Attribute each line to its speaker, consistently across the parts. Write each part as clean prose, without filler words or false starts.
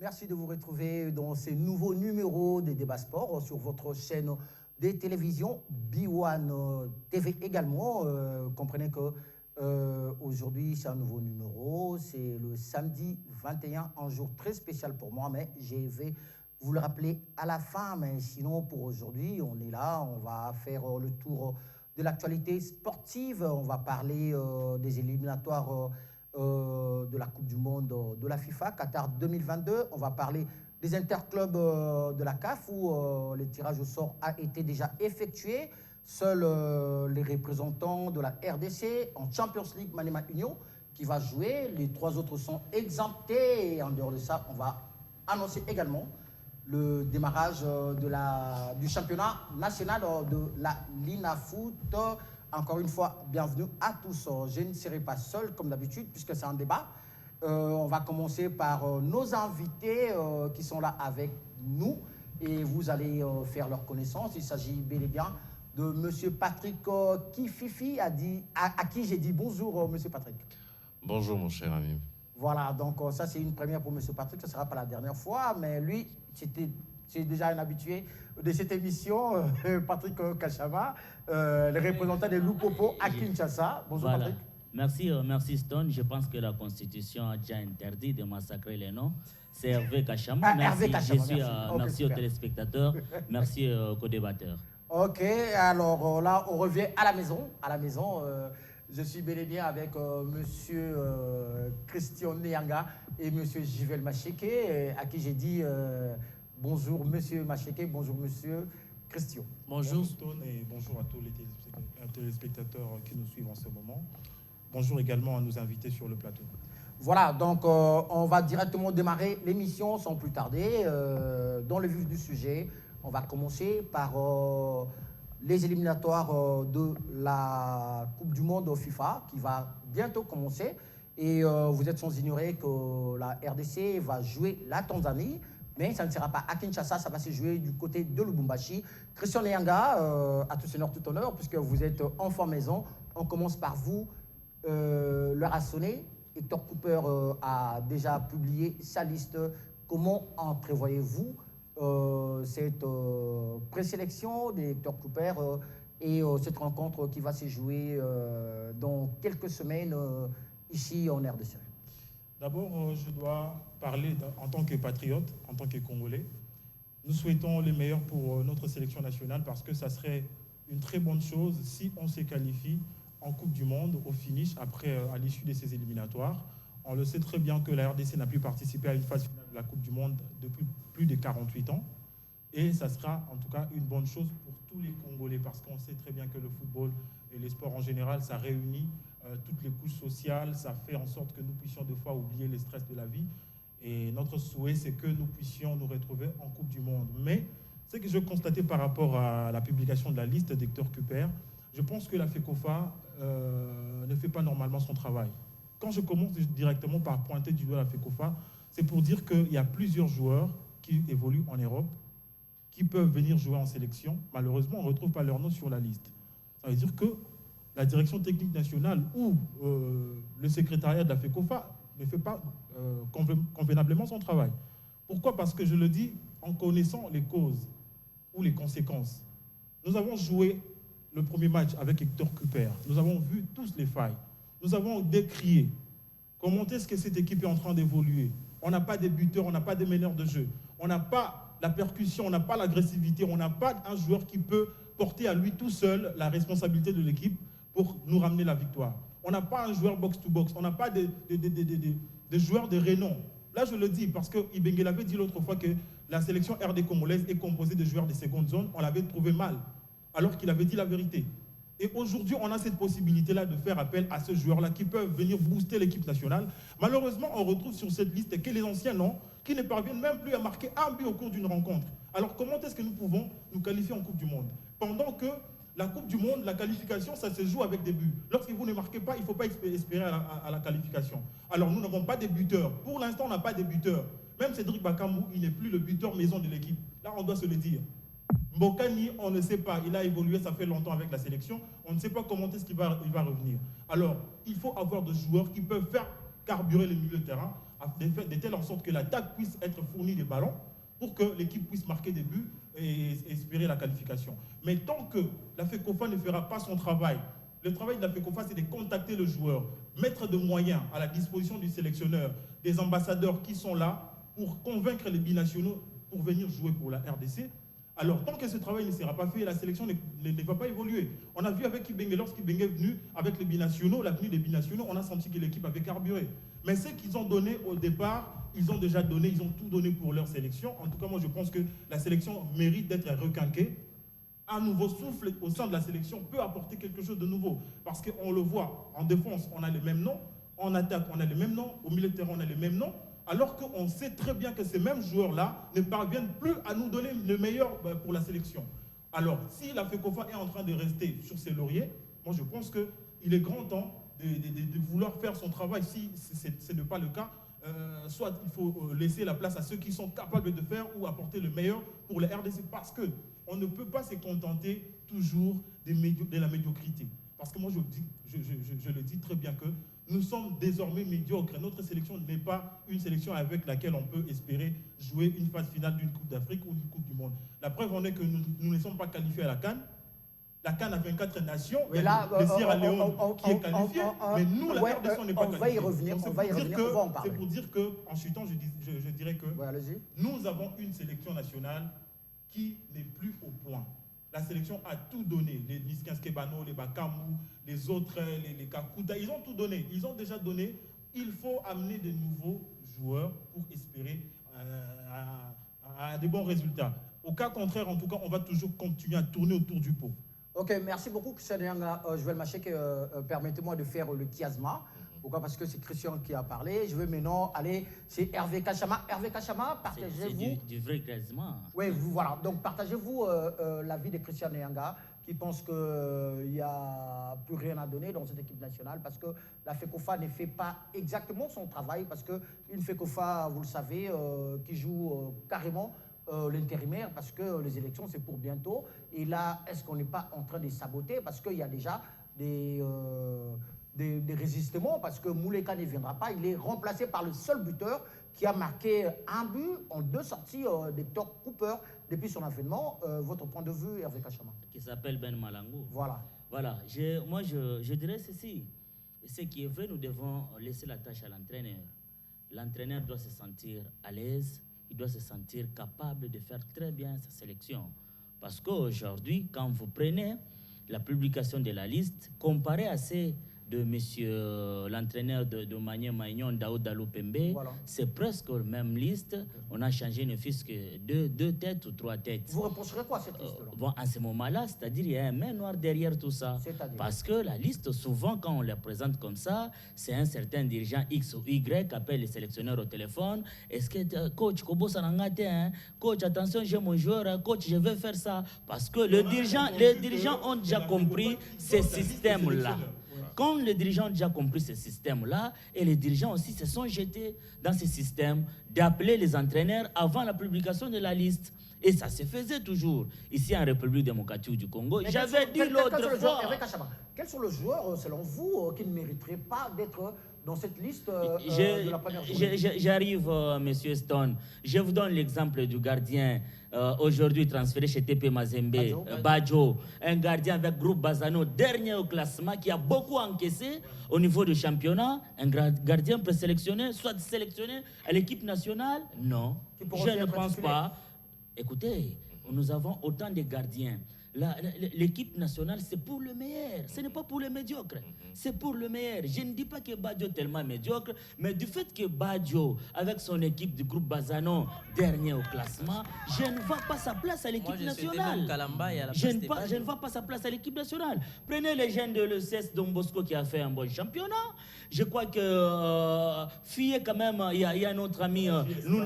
Speaker 1: Merci de vous retrouver dans ces nouveaux numéros des débats sport sur votre chaîne de télévision B1 TV également. Comprenez que aujourd'hui c'est un nouveau numéro, c'est le samedi 21, un jour très spécial pour moi, mais je vais vous le rappeler à la fin. Mais sinon pour aujourd'hui, on est là, on va faire le tour de l'actualité sportive, on va parler des éliminatoires de la Coupe du Monde de la FIFA, Qatar 2022. On va parler des interclubs de la CAF où le tirage au sort a été déjà effectué. Seuls les représentants de la RDC en Champions League Manema Union qui va jouer. Les trois autres sont exemptés. Et en dehors de ça, on va annoncer également le démarrage du championnat national de la Linafoot. Encore une fois, bienvenue à tous. Je ne serai pas seul comme d'habitude puisque c'est un débat. On va commencer par nos invités qui sont là avec nous et vous allez faire leur connaissance. Il s'agit bel et bien de M. Patrick Kififi, à qui j'ai dit bonjour, M. Patrick.
Speaker 2: Bonjour, mon cher ami.
Speaker 1: Voilà, donc ça c'est une première pour M. Patrick, ce ne sera pas la dernière fois, mais lui, c'est déjà un habitué de cette émission, Patrick Kachama, le représentant de Lupopo à Kinshasa. Bonjour
Speaker 3: voilà.
Speaker 1: Patrick.
Speaker 3: Merci Stone. Je pense que la Constitution a déjà interdit de massacrer les noms. C'est Hervé Kachama.
Speaker 1: Hervé Kachama,
Speaker 3: merci aux téléspectateurs, merci aux débatteurs.
Speaker 1: Ok, alors là, on revient à la maison. Je suis bel et bien avec monsieur Christian Nyanga et monsieur Jivel Macheke, à qui j'ai dit bonjour monsieur Macheke, bonjour monsieur Christian.
Speaker 4: Bonjour Stone et bonjour à tous les téléspectateurs qui nous suivent en ce moment. Bonjour également à nos invités sur le plateau.
Speaker 1: Voilà, donc on va directement démarrer l'émission sans plus tarder. Dans le vif du sujet, on va commencer par les éliminatoires de la Coupe du Monde au FIFA qui va bientôt commencer. Et vous êtes sans ignorer que la RDC va jouer la Tanzanie, mais ça ne sera pas à Kinshasa, ça va se jouer du côté de Lubumbashi. Christian Nyanga, à tout honneur, tout honneur, puisque vous êtes enfant maison. On commence par vous. L'heure a sonné. Hector Cooper a déjà publié sa liste. Comment entrevoyez-vous cette présélection d'Hector Cooper et cette rencontre qui va se jouer dans quelques semaines ici en RDC?
Speaker 4: D'abord, je dois parler en tant que patriote, en tant que Congolais. Nous souhaitons le meilleur pour notre sélection nationale parce que ça serait une très bonne chose si on se qualifie en Coupe du Monde au finish, après à l'issue de ces éliminatoires. On le sait très bien que la RDC n'a plus participé à une phase finale de la Coupe du Monde depuis plus de 48 ans. Et ça sera en tout cas une bonne chose pour tous les Congolais parce qu'on sait très bien que le football et les sports en général, ça réunit toutes les couches sociales, ça fait en sorte que nous puissions des fois oublier les stress de la vie. Et notre souhait, c'est que nous puissions nous retrouver en Coupe du Monde. Mais ce que je constatais par rapport à la publication de la liste d'Hector Cooper, je pense que la FECOFA ne fait pas normalement son travail. Quand je commence directement par pointer du doigt la FECOFA, c'est pour dire qu'il y a plusieurs joueurs qui évoluent en Europe, qui peuvent venir jouer en sélection. Malheureusement, on ne retrouve pas leur nom sur la liste. Ça veut dire que la direction technique nationale ou le secrétariat de la FECOFA ne fait pas convenablement son travail. Pourquoi? Parce que je le dis en connaissant les causes ou les conséquences. Nous avons joué le premier match avec Hector Cooper. Nous avons vu tous les failles. Nous avons décrié comment est-ce que cette équipe est en train d'évoluer. On n'a pas de buteurs, on n'a pas de meneurs de jeu. On n'a pas la percussion, on n'a pas l'agressivité, on n'a pas un joueur qui peut porter à lui tout seul la responsabilité de l'équipe pour nous ramener la victoire. On n'a pas un joueur box-to-box, on n'a pas de joueurs de renom. Là, je le dis parce que Ibenge avait dit l'autre fois que la sélection RD congolaise est composée de joueurs de seconde zone. On l'avait trouvé mal, alors qu'il avait dit la vérité. Et aujourd'hui, on a cette possibilité-là de faire appel à ce joueur-là qui peuvent venir booster l'équipe nationale. Malheureusement, on retrouve sur cette liste que les anciens noms qui ne parviennent même plus à marquer un but au cours d'une rencontre. Alors comment est-ce que nous pouvons nous qualifier en Coupe du Monde? Pendant que la Coupe du Monde, la qualification, ça se joue avec des buts. Lorsque vous ne marquez pas, il ne faut pas espérer à la qualification. Alors nous n'avons pas de buteurs. Pour l'instant, on n'a pas de buteurs. Même Cédric Bakambu, il n'est plus le buteur maison de l'équipe. Là, on doit se le dire. Mbokani, on ne sait pas. Il a évolué, ça fait longtemps avec la sélection. On ne sait pas comment est-ce qu'il va revenir. Alors, il faut avoir des joueurs qui peuvent faire carburer les milieux de terrain. de telle en sorte que l'attaque puisse être fournie des ballons pour que l'équipe puisse marquer des buts et espérer la qualification. Mais tant que la FECOFA ne fera pas son travail, le travail de la FECOFA, c'est de contacter le joueur, mettre de moyens à la disposition du sélectionneur, des ambassadeurs qui sont là pour convaincre les binationaux pour venir jouer pour la RDC. Alors, tant que ce travail ne sera pas fait, la sélection ne va pas évoluer. On a vu avec Kibenge, lorsqu'Kibenge est venu avec les binationaux, la venue des binationaux, on a senti que l'équipe avait carburé. Mais ce qu'ils ont donné au départ, ils ont déjà donné, ils ont tout donné pour leur sélection. En tout cas, moi, je pense que la sélection mérite d'être requinquée. Un nouveau souffle au sein de la sélection peut apporter quelque chose de nouveau. Parce qu'on le voit, en défense, on a les mêmes noms, en attaque, on a les mêmes noms, au milieu de terrain, on a les mêmes noms, alors qu'on sait très bien que ces mêmes joueurs-là ne parviennent plus à nous donner le meilleur pour la sélection. Alors, si la FECOFA est en train de rester sur ses lauriers, moi je pense qu'il est grand temps de vouloir faire son travail. Si ce n'est pas le cas, soit il faut laisser la place à ceux qui sont capables de faire ou apporter le meilleur pour la RDC, parce qu'on ne peut pas se contenter toujours de la médiocrité. Parce que moi je le dis très bien que nous sommes désormais médiocres. Notre sélection n'est pas une sélection avec laquelle on peut espérer jouer une phase finale d'une Coupe d'Afrique ou d'une Coupe du Monde. La preuve en est que nous ne sommes pas qualifiés à la CAN. La CAN a 24 nations.
Speaker 1: Mais là,
Speaker 4: le Sierra Leone qui est qualifié. Mais nous, la RDC, on n'est pas qualifié.
Speaker 1: On va y revenir, on va en parler.
Speaker 4: C'est pour dire qu'en chutant, je dirais que nous avons une sélection nationale qui n'est plus au point. La sélection a tout donné. Les Niskins Kebano, les Bakamou, les autres, les Kakuta, ils ont tout donné. Ils ont déjà donné. Il faut amener de nouveaux joueurs pour espérer à des bons résultats. Au cas contraire, en tout cas, on va toujours continuer à tourner autour du pot.
Speaker 1: Ok, merci beaucoup, Christian Nyanga. Joël Machek, permettez-moi de faire le chiasma. Pourquoi? Parce que c'est Christian qui a parlé. Je vais maintenant aller chez Hervé Kachama. Hervé Kachama, partagez-vous...
Speaker 3: C'est du vrai classement.
Speaker 1: Oui, voilà. Donc, partagez-vous l'avis de Christian Nyanga, qui pense qu'il n'y a plus rien à donner dans cette équipe nationale, parce que la FECOFA ne fait pas exactement son travail, parce qu'une FECOFA, vous le savez, qui joue carrément l'intérimaire, parce que les élections, c'est pour bientôt. Et là, est-ce qu'on n'est pas en train de saboter? Parce qu'il y a déjà des résistements, parce que Mouleka ne viendra pas. Il est remplacé par le seul buteur qui a marqué un but en 2 sorties d'Hector Cooper depuis son avènement. Votre point de vue, Hervé Kachama?
Speaker 3: Qui s'appelle Ben Malangou.
Speaker 1: Voilà.
Speaker 3: Voilà. Moi, je dirais ceci. Ce qui est vrai, nous devons laisser la tâche à l'entraîneur. L'entraîneur doit se sentir à l'aise, il doit se sentir capable de faire très bien sa sélection. Parce qu'aujourd'hui, quand vous prenez la publication de la liste, comparée à celle de monsieur l'entraîneur de Manier Maignon, Daoud Dalou Pembe, voilà. C'est presque la même liste. On a changé ne fût-ce que 2 têtes ou 3 têtes.
Speaker 1: Vous reprocherez quoi cette liste-là?
Speaker 3: Bon, à ce moment-là, c'est-à-dire il y a un main noire derrière tout ça. Parce que la liste, souvent, quand on la présente comme ça, c'est un certain dirigeant X ou Y qui appelle les sélectionneurs au téléphone. Est-ce que, coach, Kobo Sanangate, hein? Coach, attention, j'ai mon joueur, hein? Coach, je vais faire ça. Parce que les dirigeants ont déjà compris ce système-là. Quand les dirigeants ont déjà compris ce système-là, et les dirigeants aussi se sont jetés dans ce système d'appeler les entraîneurs avant la publication de la liste. Et ça se faisait toujours. Ici en République démocratique du Congo, j'avais dit l'autre fois...
Speaker 1: Quels sont les joueurs, selon vous, qui ne mériteraient pas d'être dans cette liste de la première journée?
Speaker 3: J'arrive, monsieur Stone. Je vous donne l'exemple du gardien aujourd'hui transféré chez TP Mazembe, Badjo, un gardien avec groupe Bazano, dernier au classement, qui a beaucoup encaissé au niveau du championnat. Un gardien peut sélectionner, soit sélectionné à l'équipe nationale? Non, je ne pense pas. Écoutez, nous avons autant de gardiens. L'équipe nationale, c'est pour le meilleur. Ce n'est pas pour les médiocres. C'est pour le meilleur. Je ne dis pas que Badjo est tellement médiocre, mais du fait que Badjo, avec son équipe du groupe Bazano, dernier au classement, je ne vois pas sa place à l'équipe nationale. Je ne vois pas sa place à l'équipe nationale. Prenez les jeunes de l'ECS Don Bosco qui a fait un bon championnat. Je crois que Fille, quand même, il y a notre ami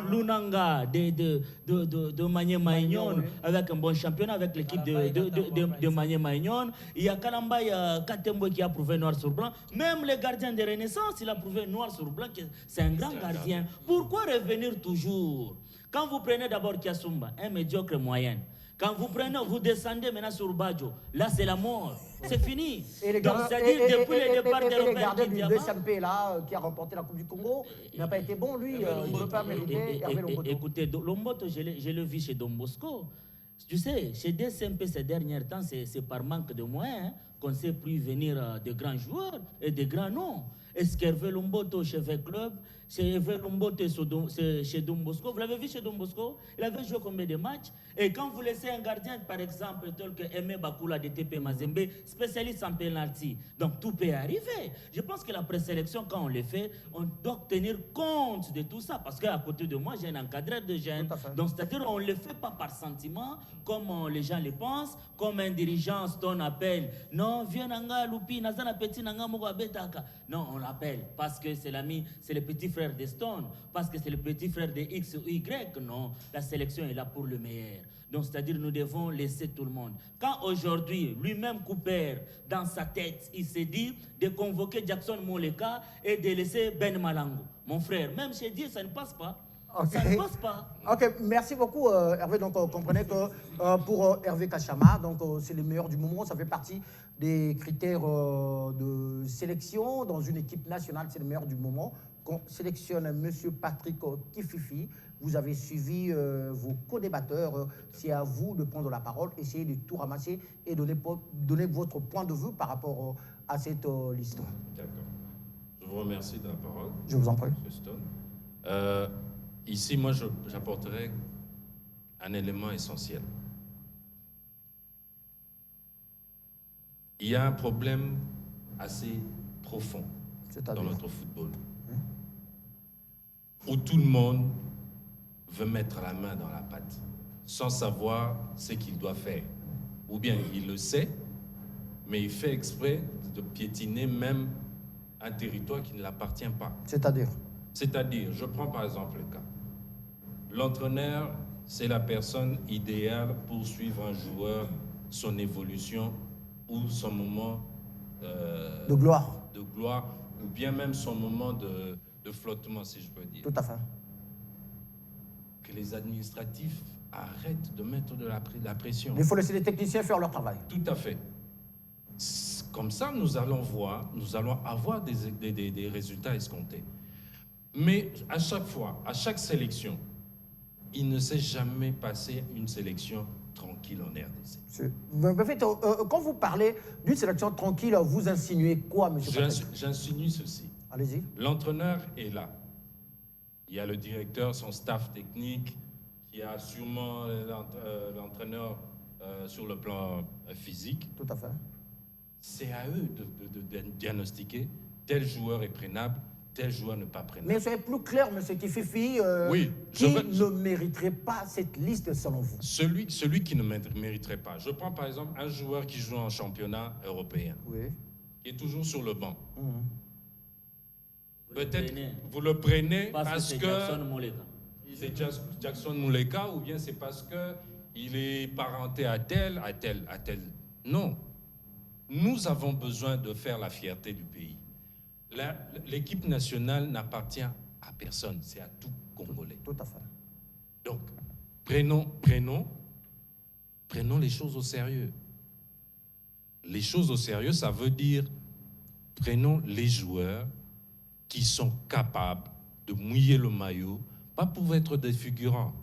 Speaker 3: Lunanga de Manier Maignon, avec un bon championnat, avec l'équipe de Manier Maignon. Il y a Kalamba, il y a Katembo qui a prouvé noir sur blanc. Même les gardiens de Renaissance, il a prouvé noir sur blanc que c'est un grand gardien. Pourquoi revenir toujours? Quand vous prenez d'abord Kiasumba, un médiocre moyen, Quand vous prenez, vous descendez maintenant sur Badjo. Là, c'est la mort. C'est fini.
Speaker 1: Et les
Speaker 3: Donc, c'est-à-dire, depuis le départ de
Speaker 1: le
Speaker 3: Robert
Speaker 1: gardien du
Speaker 3: Diama,
Speaker 1: DSMP, là, qui a remporté la Coupe du Congo, il n'a pas été bon, lui. Il ne peut pas mériter Hervé Lomboto.
Speaker 3: Écoutez, Lomboto, je l'ai vu chez Don Bosco. Tu sais, chez DSMP ces derniers temps, c'est par manque de moyens qu'on ne sait plus venir de grands joueurs et de grands noms. Est-ce qu'Hervé Lomboto chez V Club, c'est Hervé Lomboto chez Don Bosco? Vous l'avez vu chez Don Bosco? Il avait joué combien de matchs? Et quand vous laissez un gardien, par exemple, tel que Aimé Bakula de TP Mazembe, spécialiste en penalty, donc tout peut arriver. Je pense que la présélection, quand on le fait, on doit tenir compte de tout ça. Parce qu'à côté de moi, j'ai un encadreur de jeunes. Donc, c'est-à-dire, on ne le fait pas par sentiment, comme les gens le pensent, comme un dirigeant Stone appelle. Non, viens Nanga Lupi, Nazana Petit Nanga Mogo Betaka. Non, on l'appelle parce que c'est l'ami, c'est le petit frère de Stone, parce que c'est le petit frère de X ou Y. Non, la sélection est là pour le meilleur. Donc, c'est-à-dire, nous devons laisser tout le monde. Quand aujourd'hui, lui-même Cooper, dans sa tête, il s'est dit de convoquer Jackson Moleka et de laisser Ben Malango. Mon frère, même chez Dieu, ça ne passe pas.
Speaker 1: Okay.
Speaker 3: Ça ne passe pas.
Speaker 1: Ok, merci beaucoup Hervé. Donc, comprenez que pour Hervé Kachama, donc c'est le meilleur du moment. Ça fait partie des critères de sélection dans une équipe nationale. C'est le meilleur du moment. Qu'on sélectionne M. Patrick Kififi. Vous avez suivi vos co-débatteurs. C'est à vous de prendre la parole, essayez de tout ramasser et donner votre point de vue par rapport à cette liste.
Speaker 2: D'accord. Je vous remercie de la parole.
Speaker 1: Je vous en prie.
Speaker 2: M. Stone. Ici, moi, j'apporterai un élément essentiel. Il y a un problème assez profond dans notre football, où tout le monde veut mettre la main dans la pâte, sans savoir ce qu'il doit faire. Ou bien il le sait, mais il fait exprès de piétiner même un territoire qui ne l'appartient pas. C'est-à-dire, je prends par exemple le cas. L'entraîneur, c'est la personne idéale pour suivre un joueur, son évolution ou son moment
Speaker 1: de gloire,
Speaker 2: ou bien même son moment de flottement, si je peux dire.
Speaker 1: Tout à fait.
Speaker 2: Que les administratifs arrêtent de mettre de la pression.
Speaker 1: Il faut laisser les techniciens faire leur travail.
Speaker 2: Tout à fait. Comme ça, nous allons avoir des résultats escomptés. Mais à chaque fois, à chaque sélection, il ne s'est jamais passé une sélection tranquille en RDC.
Speaker 1: En fait, quand vous parlez d'une sélection tranquille, vous insinuez quoi, M. Patrick?
Speaker 2: J'insinue ceci.
Speaker 1: Allez-y.
Speaker 2: L'entraîneur est là. Il y a le directeur, son staff technique, il y a sûrement l'entraîneur sur le plan physique.
Speaker 1: Tout à fait.
Speaker 2: C'est à eux de diagnostiquer tel joueur est prenable, tel joueur n'est pas prenable.
Speaker 1: Mais soyez plus clair, M. Kififi,
Speaker 2: oui,
Speaker 1: qui ne mériterait pas cette liste selon vous?
Speaker 2: Celui qui ne mériterait pas. Je prends par exemple un joueur qui joue en championnat européen, qui est toujours sur le banc. Peut-être vous le prenez parce que c'est Jackson Muleka, ou bien c'est parce qu'il est parenté à tel. Non. Nous avons besoin de faire la fierté du pays. L'équipe nationale n'appartient à personne, c'est à tout Congolais.
Speaker 1: Tout à fait.
Speaker 2: Donc, prenons les choses au sérieux. Les choses au sérieux, ça veut dire prenons les joueurs qui sont capables de mouiller le maillot, pas pour être des figurants.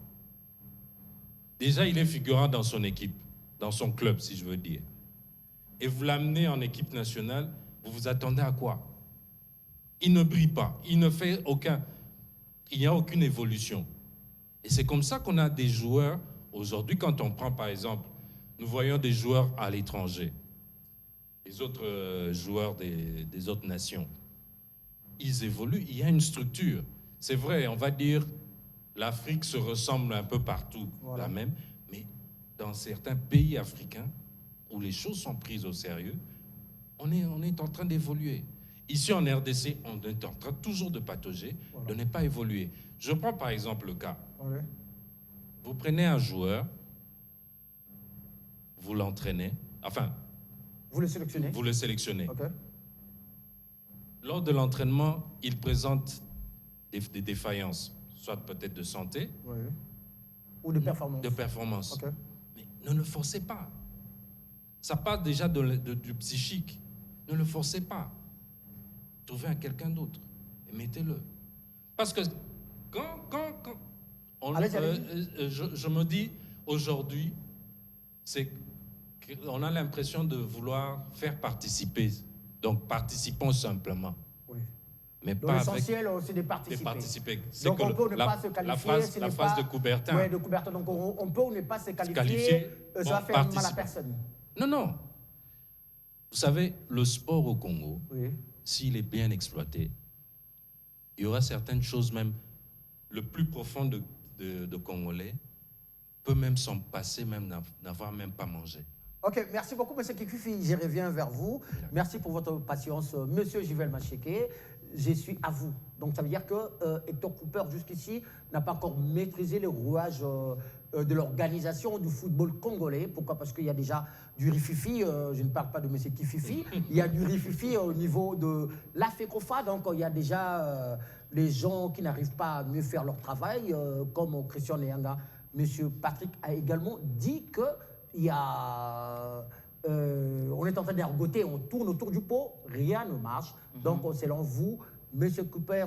Speaker 2: Déjà, il est figurant dans son équipe, dans son club, si je veux dire. Et vous l'amenez en équipe nationale, vous vous attendez à quoi? Il ne brille pas, il n'y a aucune évolution. Et c'est comme ça qu'on a des joueurs, aujourd'hui, quand on prend par exemple, nous voyons des joueurs à l'étranger, les autres joueurs des autres nations. Ils évoluent, il y a une structure. C'est vrai, on va dire, l'Afrique se ressemble un peu partout, la même, mais dans certains pays africains, où les choses sont prises au sérieux, on est en train d'évoluer. Ici en RDC, on est en train toujours de patauger, de ne pas évoluer. Je prends par exemple le cas. Vous prenez un joueur, vous l'entraînez, enfin...
Speaker 1: Vous le sélectionnez.
Speaker 2: Vous le sélectionnez. Lors de l'entraînement, il présente des défaillances, soit peut-être de santé,
Speaker 1: ou de performance.
Speaker 2: Mais Ne le forcez pas. Ça part déjà du psychique. Ne le forcez pas. Trouvez quelqu'un d'autre et mettez-le. Parce que je me dis aujourd'hui, c'est qu'on a l'impression de vouloir faire participer. Donc participons simplement.
Speaker 1: Oui.
Speaker 2: Mais
Speaker 1: Donc,
Speaker 2: pas
Speaker 1: l'essentiel,
Speaker 2: avec
Speaker 1: c'est de participer.
Speaker 2: C'est
Speaker 1: Donc
Speaker 2: que
Speaker 1: on peut ne pas se qualifier.
Speaker 2: la phrase de Coubertin.
Speaker 1: Oui, de Coubertin. Donc on peut ne pas se qualifier. Ça
Speaker 2: Bon,
Speaker 1: va faire mal à personne.
Speaker 2: Non. Vous savez, le sport au Congo,
Speaker 1: Oui.
Speaker 2: s'il est bien exploité, il y aura certaines choses même, le plus profond de Congolais peut même s'en passer, même n'avoir même pas mangé.
Speaker 1: Ok, merci beaucoup, M. Kikufi. Je reviens vers vous. Merci pour votre patience, M. Jivel Macheke. Je suis à vous. Donc, ça veut dire que Hector Cooper, jusqu'ici, n'a pas encore maîtrisé les rouages de l'organisation du football congolais. Pourquoi? Parce qu'il y a déjà du rififi. Je ne parle pas de M. Kififi. Il y a du rififi au niveau de la FECOFA. Donc, il y a déjà les gens qui n'arrivent pas à mieux faire leur travail, comme Christian Nyanga. M. Patrick a également dit que il y a, on est en train d'ergoter, on tourne autour du pot, rien ne marche. Donc, selon vous, M. Cooper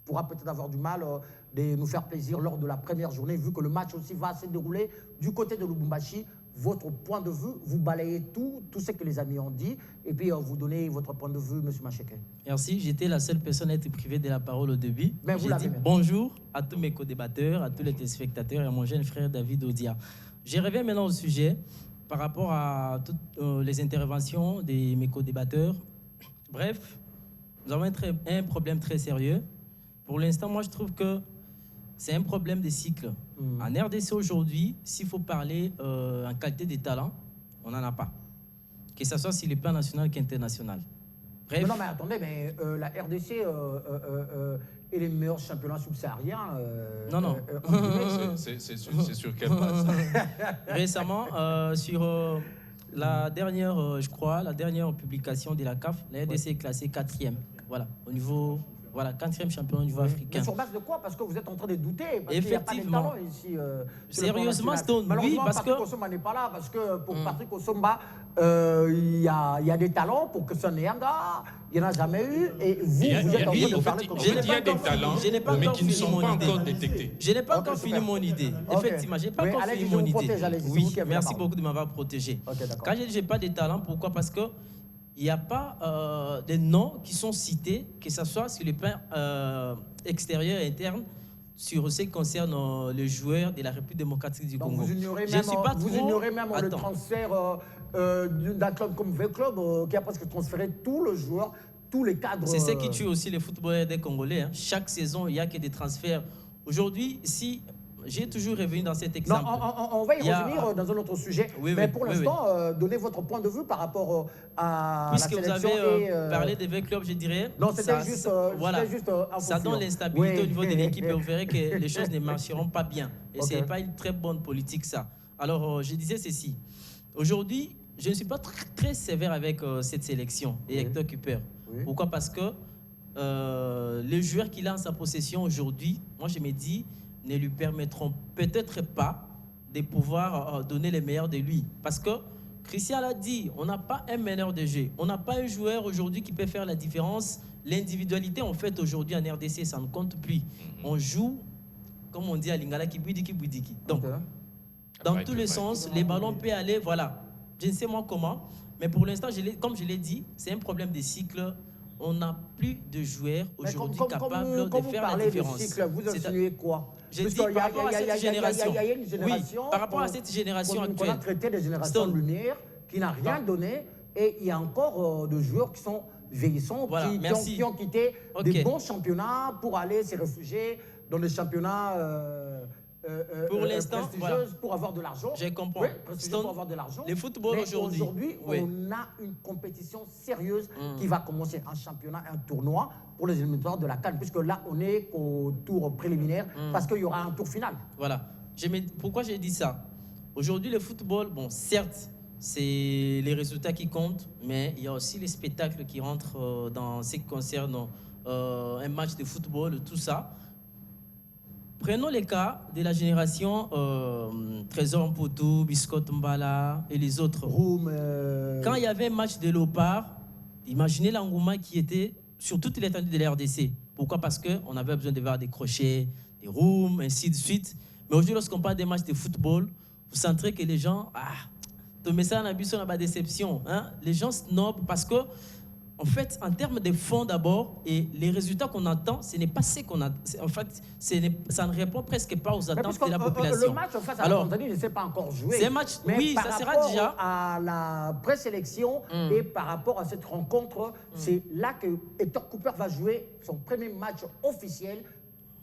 Speaker 1: pourra peut-être avoir du mal de nous faire plaisir lors de la première journée, vu que le match aussi va se dérouler du côté de Lubumbashi. Votre point de vue, vous balayez tout ce que les amis ont dit, et puis vous donnez votre point de vue, M. Macheke.
Speaker 5: Merci, j'étais la seule personne à être privée de la parole au début.
Speaker 1: Mais vous
Speaker 5: J'ai dit bonjour à tous mes co-débatteurs, à tous les téléspectateurs et à mon jeune frère David Odia. Je reviens maintenant au sujet par rapport à toutes les interventions de mes co-débatteurs. Bref, nous avons un problème très sérieux. Pour l'instant, moi, je trouve que c'est un problème de cycle. En RDC aujourd'hui, s'il faut parler en qualité de talent, on n'en a pas. Que ce soit sur le plan national qu'international. Bref.
Speaker 1: Non, mais attendez, mais la RDC est les meilleurs championnats subsahariens.
Speaker 5: Non.
Speaker 2: C'est sur quelle base?
Speaker 5: Récemment, sur la dernière, je crois, la dernière publication de la CAF, la RDC est classée 4e. Voilà, au niveau... Voilà, 4e champion au niveau africain.
Speaker 1: Mais sur base de quoi? Parce que vous êtes en train de douter. Parce
Speaker 5: Effectivement.
Speaker 1: qu'il n'y a pas de talent ici.
Speaker 5: Sérieusement, Stone, oui, parce
Speaker 1: Patrick
Speaker 5: que...
Speaker 1: Osomba n'est pas là, parce que pour Patrick Osomba, il y a des talents. Pour Christian Nyanga, il n'y en a jamais eu. Et vous, vous êtes en train de parler comme ça.
Speaker 2: Il y a des talents, mais qui ne sont pas encore détectés.
Speaker 5: Je n'ai pas encore fini mon idée. Effectivement, je n'ai pas encore fini mon idée. Oui, merci beaucoup de m'avoir protégé. Quand je dis que je n'ai pas de talent, pourquoi? Parce que il n'y a pas des noms qui sont cités, que ce soit sur les plans extérieurs et internes, sur ce qui concerne les joueurs de la République démocratique du Congo.
Speaker 1: Vous ignorez même le transfert d'un club comme V-Club qui a presque transféré tout le joueur, tous les cadres.
Speaker 5: C'est ce qui tue aussi les footballeurs des Congolais. Hein. Chaque saison, il n'y a que des transferts. Aujourd'hui, si... J'ai toujours revenu dans cet exemple.
Speaker 1: Non, on va y revenir dans un autre sujet. Mais pour l'instant, donnez votre point de vue par rapport à la sélection.
Speaker 5: Puisque vous avez parlé des V-Clubs, je dirais...
Speaker 1: Non, c'était juste
Speaker 5: ça donne l'instabilité au niveau de l'équipe et vous verrez que les choses ne marcheront pas bien. Et ce n'est pas une très bonne politique, ça. Alors, je disais ceci. Aujourd'hui, je ne suis pas très sévère avec cette sélection et Hector Cooper. Pourquoi? Parce que les joueurs qu'il a en sa possession aujourd'hui, moi je me dis, ne lui permettront peut-être pas de pouvoir donner les meilleurs de lui. Parce que Christian l'a dit, on n'a pas un meneur de jeu. On n'a pas un joueur aujourd'hui qui peut faire la différence. L'individualité, en fait, aujourd'hui en RDC, ça ne compte plus. On joue, comme on dit à Lingala, kibouidiki. Donc, dans tous les sens, les ballons peuvent aller, voilà. Je ne sais moi comment, mais pour l'instant, comme je l'ai dit, c'est un problème de cycle. On n'a plus de joueurs aujourd'hui capables de faire la différence.
Speaker 1: De cycle, vous insinuez quoi?
Speaker 5: Je dis par rapport à cette génération.
Speaker 1: Il y a une génération.
Speaker 5: Oui, par rapport à cette génération actuelle.
Speaker 1: On a traité des générations lumière qui n'a rien donné. Et il y a encore des joueurs qui sont vieillissants, qui ont quitté des bons championnats pour aller se réfugier dans des championnats
Speaker 5: pour l'instant,
Speaker 1: pour avoir de l'argent.
Speaker 5: Je comprends.
Speaker 1: Oui, pour avoir de l'argent.
Speaker 5: Le football aujourd'hui.
Speaker 1: Aujourd'hui, on a une compétition sérieuse qui va commencer un championnat, un tournoi pour les éliminatoires de la CAN, puisque là, on est au tour préliminaire, parce qu'il y aura un tour final.
Speaker 5: Voilà. Pourquoi j'ai dit ça? Aujourd'hui, le football, bon, certes, c'est les résultats qui comptent, mais il y a aussi les spectacles qui rentrent dans ce qui concerne un match de football, tout ça. Prenons les cas de la génération Trésor Mputu, Biscotte Mbala et les autres. Quand il y avait un match de Léopard, imaginez l'engouement qui était sur toute l'étendue de la RDC. Pourquoi? Parce qu'on avait besoin de voir des crochets, des rooms, ainsi de suite. Mais aujourd'hui, lorsqu'on parle des matchs de football, vous sentez que les gens, mais ça, on a vu ça, on a déception. Hein? Les gens snobent parce que, en fait, en termes de fonds d'abord, et les résultats qu'on entend, ce n'est pas ce qu'on a. En fait, ça ne répond presque pas aux attentes de la population.
Speaker 1: Le match face à la Tanzanie ne s'est pas encore joué.
Speaker 5: C'est un match, oui, ça sera déjà.
Speaker 1: À la présélection et par rapport à cette rencontre, c'est là que Hector Cooper va jouer son premier match officiel.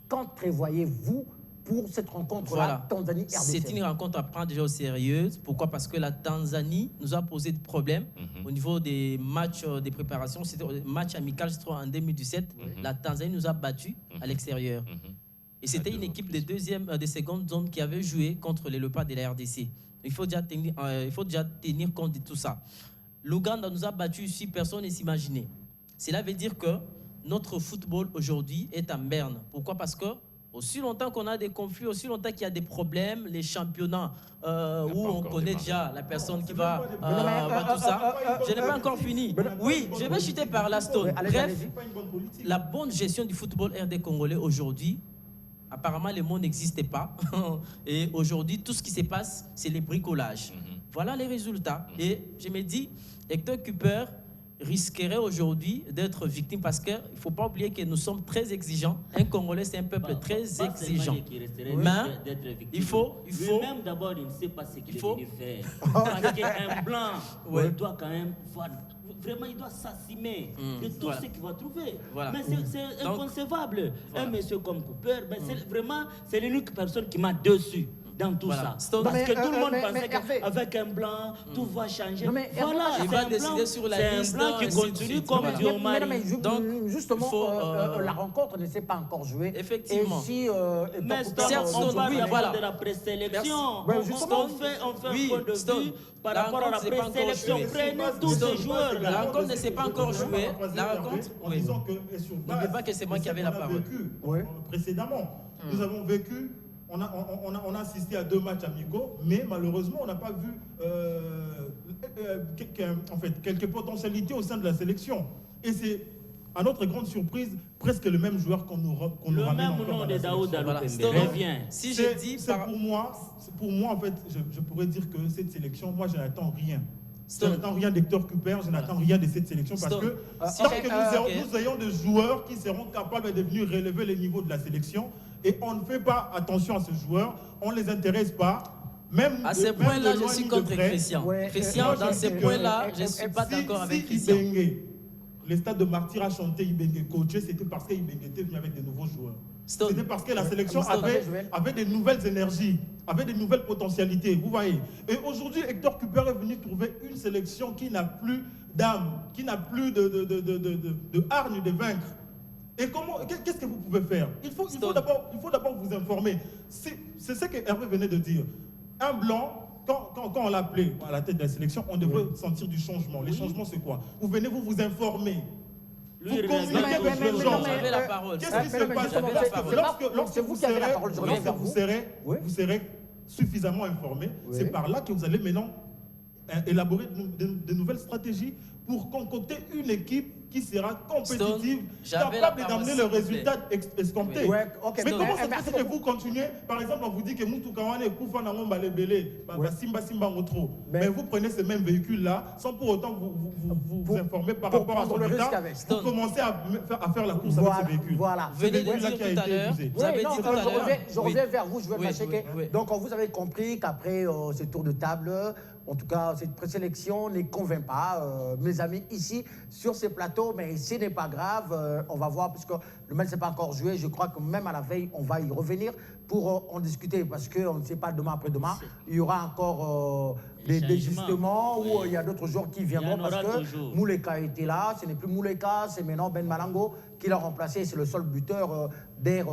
Speaker 1: Quand prévoyez-vous pour cette rencontre-là, Tanzanie-RDC?
Speaker 5: C'est une rencontre à prendre déjà au sérieux. Pourquoi? Parce que la Tanzanie nous a posé des problèmes au niveau des matchs de préparation. C'était un match amical, je crois, en 2017. La Tanzanie nous a battus à l'extérieur. Et c'était une équipe de seconde zone qui avait joué contre les Léopards de la RDC. Il faut déjà tenir compte de tout ça. L'Ouganda nous a battus ici, personne ne s'imaginait. Cela veut dire que notre football aujourd'hui est en berne. Pourquoi? Parce que aussi longtemps qu'on a des conflits, aussi longtemps qu'il y a des problèmes, les championnats où on connaît déjà la personne qui va tout ça. Je n'ai pas encore fini. Oui, je vais chuter par la Stone. Bref, la bonne gestion du football RD congolais aujourd'hui, apparemment le monde n'existait pas. Et aujourd'hui, tout ce qui se passe, c'est les bricolages. Voilà les résultats. Et je me dis, Hector Cooper risquerait aujourd'hui d'être victime parce qu'il ne faut pas oublier que nous sommes très exigeants. Un Congolais, c'est un peuple très exigeant. Mais il faut...
Speaker 3: Lui-même, d'abord, il ne sait pas ce qu'il est venu faire. Parce qu'un blanc, il doit quand même voir... Vraiment, il doit s'assumer de tout ce qu'il va trouver. Mais c'est inconcevable. Un monsieur comme Cooper, vraiment, c'est l'unique personne qui m'a déçu dans tout ça. Parce que tout le monde pensait qu'avec un blanc, tout va changer. Voilà,
Speaker 5: il va décider sur la liste.
Speaker 3: C'est un blanc qui continue comme Diomari.
Speaker 1: Donc, justement, la rencontre ne s'est pas encore jouée.
Speaker 5: Effectivement.
Speaker 1: Et si,
Speaker 3: mais on parle d'abord de la présélection. On fait un point de vue par rapport à la présélection. Prenez tous ces joueurs.
Speaker 5: La rencontre ne s'est pas encore jouée. La rencontre,
Speaker 4: en disant que sur base,
Speaker 5: n'oubliez pas que c'est moi qui avais la parole.
Speaker 4: Précédemment, nous avons vécu. On a assisté à 2 matchs amicaux, mais malheureusement, on n'a pas vu quelques potentialités au sein de la sélection. Et c'est, à notre grande surprise, presque le même joueur qu'on nous ramène.
Speaker 3: Le même nom de Daoud Alupembe revient.
Speaker 5: Si je dis...
Speaker 4: Pour moi, en fait, je pourrais dire que cette sélection, moi, je n'attends rien. Je n'attends rien d'Hector Cooper, je n'attends rien de cette sélection parce que tant que nous ayons des joueurs qui seront capables de venir relever les niveaux de la sélection et on ne fait pas attention à ces joueurs, on ne les intéresse pas. Même
Speaker 5: à ce point-là, je suis contre Christian. Christian, dans ce point-là, je ne suis pas d'accord avec Christian.
Speaker 4: Le stade de Martyr a chanté Ibenge coaché, c'était parce qu'Ibenge était venu avec de nouveaux joueurs. C'était parce que la sélection avait de nouvelles énergies, avait de nouvelles potentialités, vous voyez. Et aujourd'hui, Hector Cooper est venu trouver une sélection qui n'a plus d'âme, qui n'a plus de hargne de vaincre. Et qu'est-ce que vous pouvez faire? Il faut d'abord vous informer. C'est ce que Hervé venait de dire. Un blanc, quand on l'appelait à la tête de la sélection, on devrait sentir du changement. Les changements, c'est quoi? Vous venez vous informer. Vous communiquez avec les gens. Qu'est-ce qui se passe? Lorsque vous serez suffisamment informé, c'est par là que vous allez maintenant élaborer de nouvelles stratégies pour concocter une équipe qui sera compétitive, capable d'amener le résultat escompté. Mais comment ça se fait que vous continuez? Par exemple, on vous dit que Moutou Kawane Koufa Nangomba Lebele, Simba Ngotro. Mais vous prenez ce même véhicule-là sans pour autant vous informer par rapport à son état. Vous commencez à faire la course avec ce véhicule.
Speaker 1: Voilà.
Speaker 5: Vous venez de dire tout à l'heure.
Speaker 1: Je reviens vers vous, je vais passer que. Donc, vous avez compris qu'après ce tour de table, en tout cas, cette présélection ne convainc pas mes amis ici sur ces plateaux, mais ce n'est pas grave. On va voir, puisque le match n'est pas encore joué. Je crois que même à la veille, on va y revenir pour en discuter, parce qu'on ne sait pas demain après-demain. Il y aura encore des ajustements où il y a d'autres joueurs qui viendront, parce que Mouleka était là. Ce n'est plus Mouleka, c'est maintenant Ben Malango qui l'a remplacé. C'est le seul buteur d'Air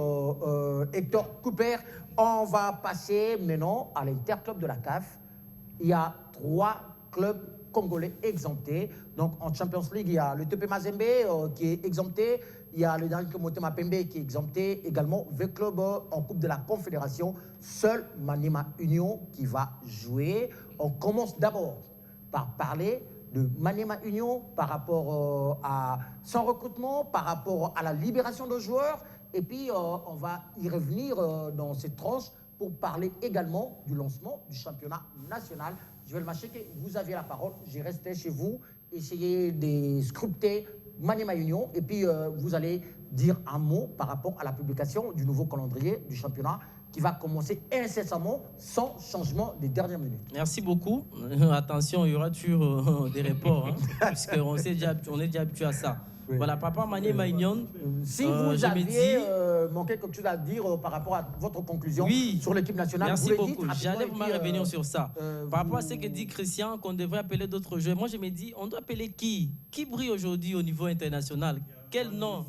Speaker 1: Hector Cooper. On va passer maintenant à l'interclub de la CAF. Il y a 3 clubs Congolais exemptés. Donc en Champions League, il y a le TP Mazembe qui est exempté. Il y a le Dynamic Motema Pembe qui est exempté. Également, 20 clubs en Coupe de la Confédération. Seul Maniema Union qui va jouer. On commence d'abord par parler de Maniema Union par rapport à son recrutement, par rapport à la libération de joueurs. Et puis, on va y revenir dans cette tranche pour parler également du lancement du championnat national. Joël Macheke, vous aviez la parole. J'ai resté chez vous, essayez de scruter Maniema Union. Et puis, vous allez dire un mot par rapport à la publication du nouveau calendrier du championnat qui va commencer incessamment sans changement des dernières minutes.
Speaker 5: Merci beaucoup. Attention, il y aura toujours des reports, hein, parce qu'on est déjà habitué à ça. Oui. Voilà, papa Maniema Union.
Speaker 1: Si vous aviez manqué quelque chose à dire par rapport à votre conclusion sur l'équipe nationale,
Speaker 5: merci beaucoup. J'allais vous revenir sur ça. Par rapport à ce que dit Christian, qu'on devrait appeler d'autres joueurs, moi je me dis, on doit appeler qui brille aujourd'hui au niveau international? Quel nom?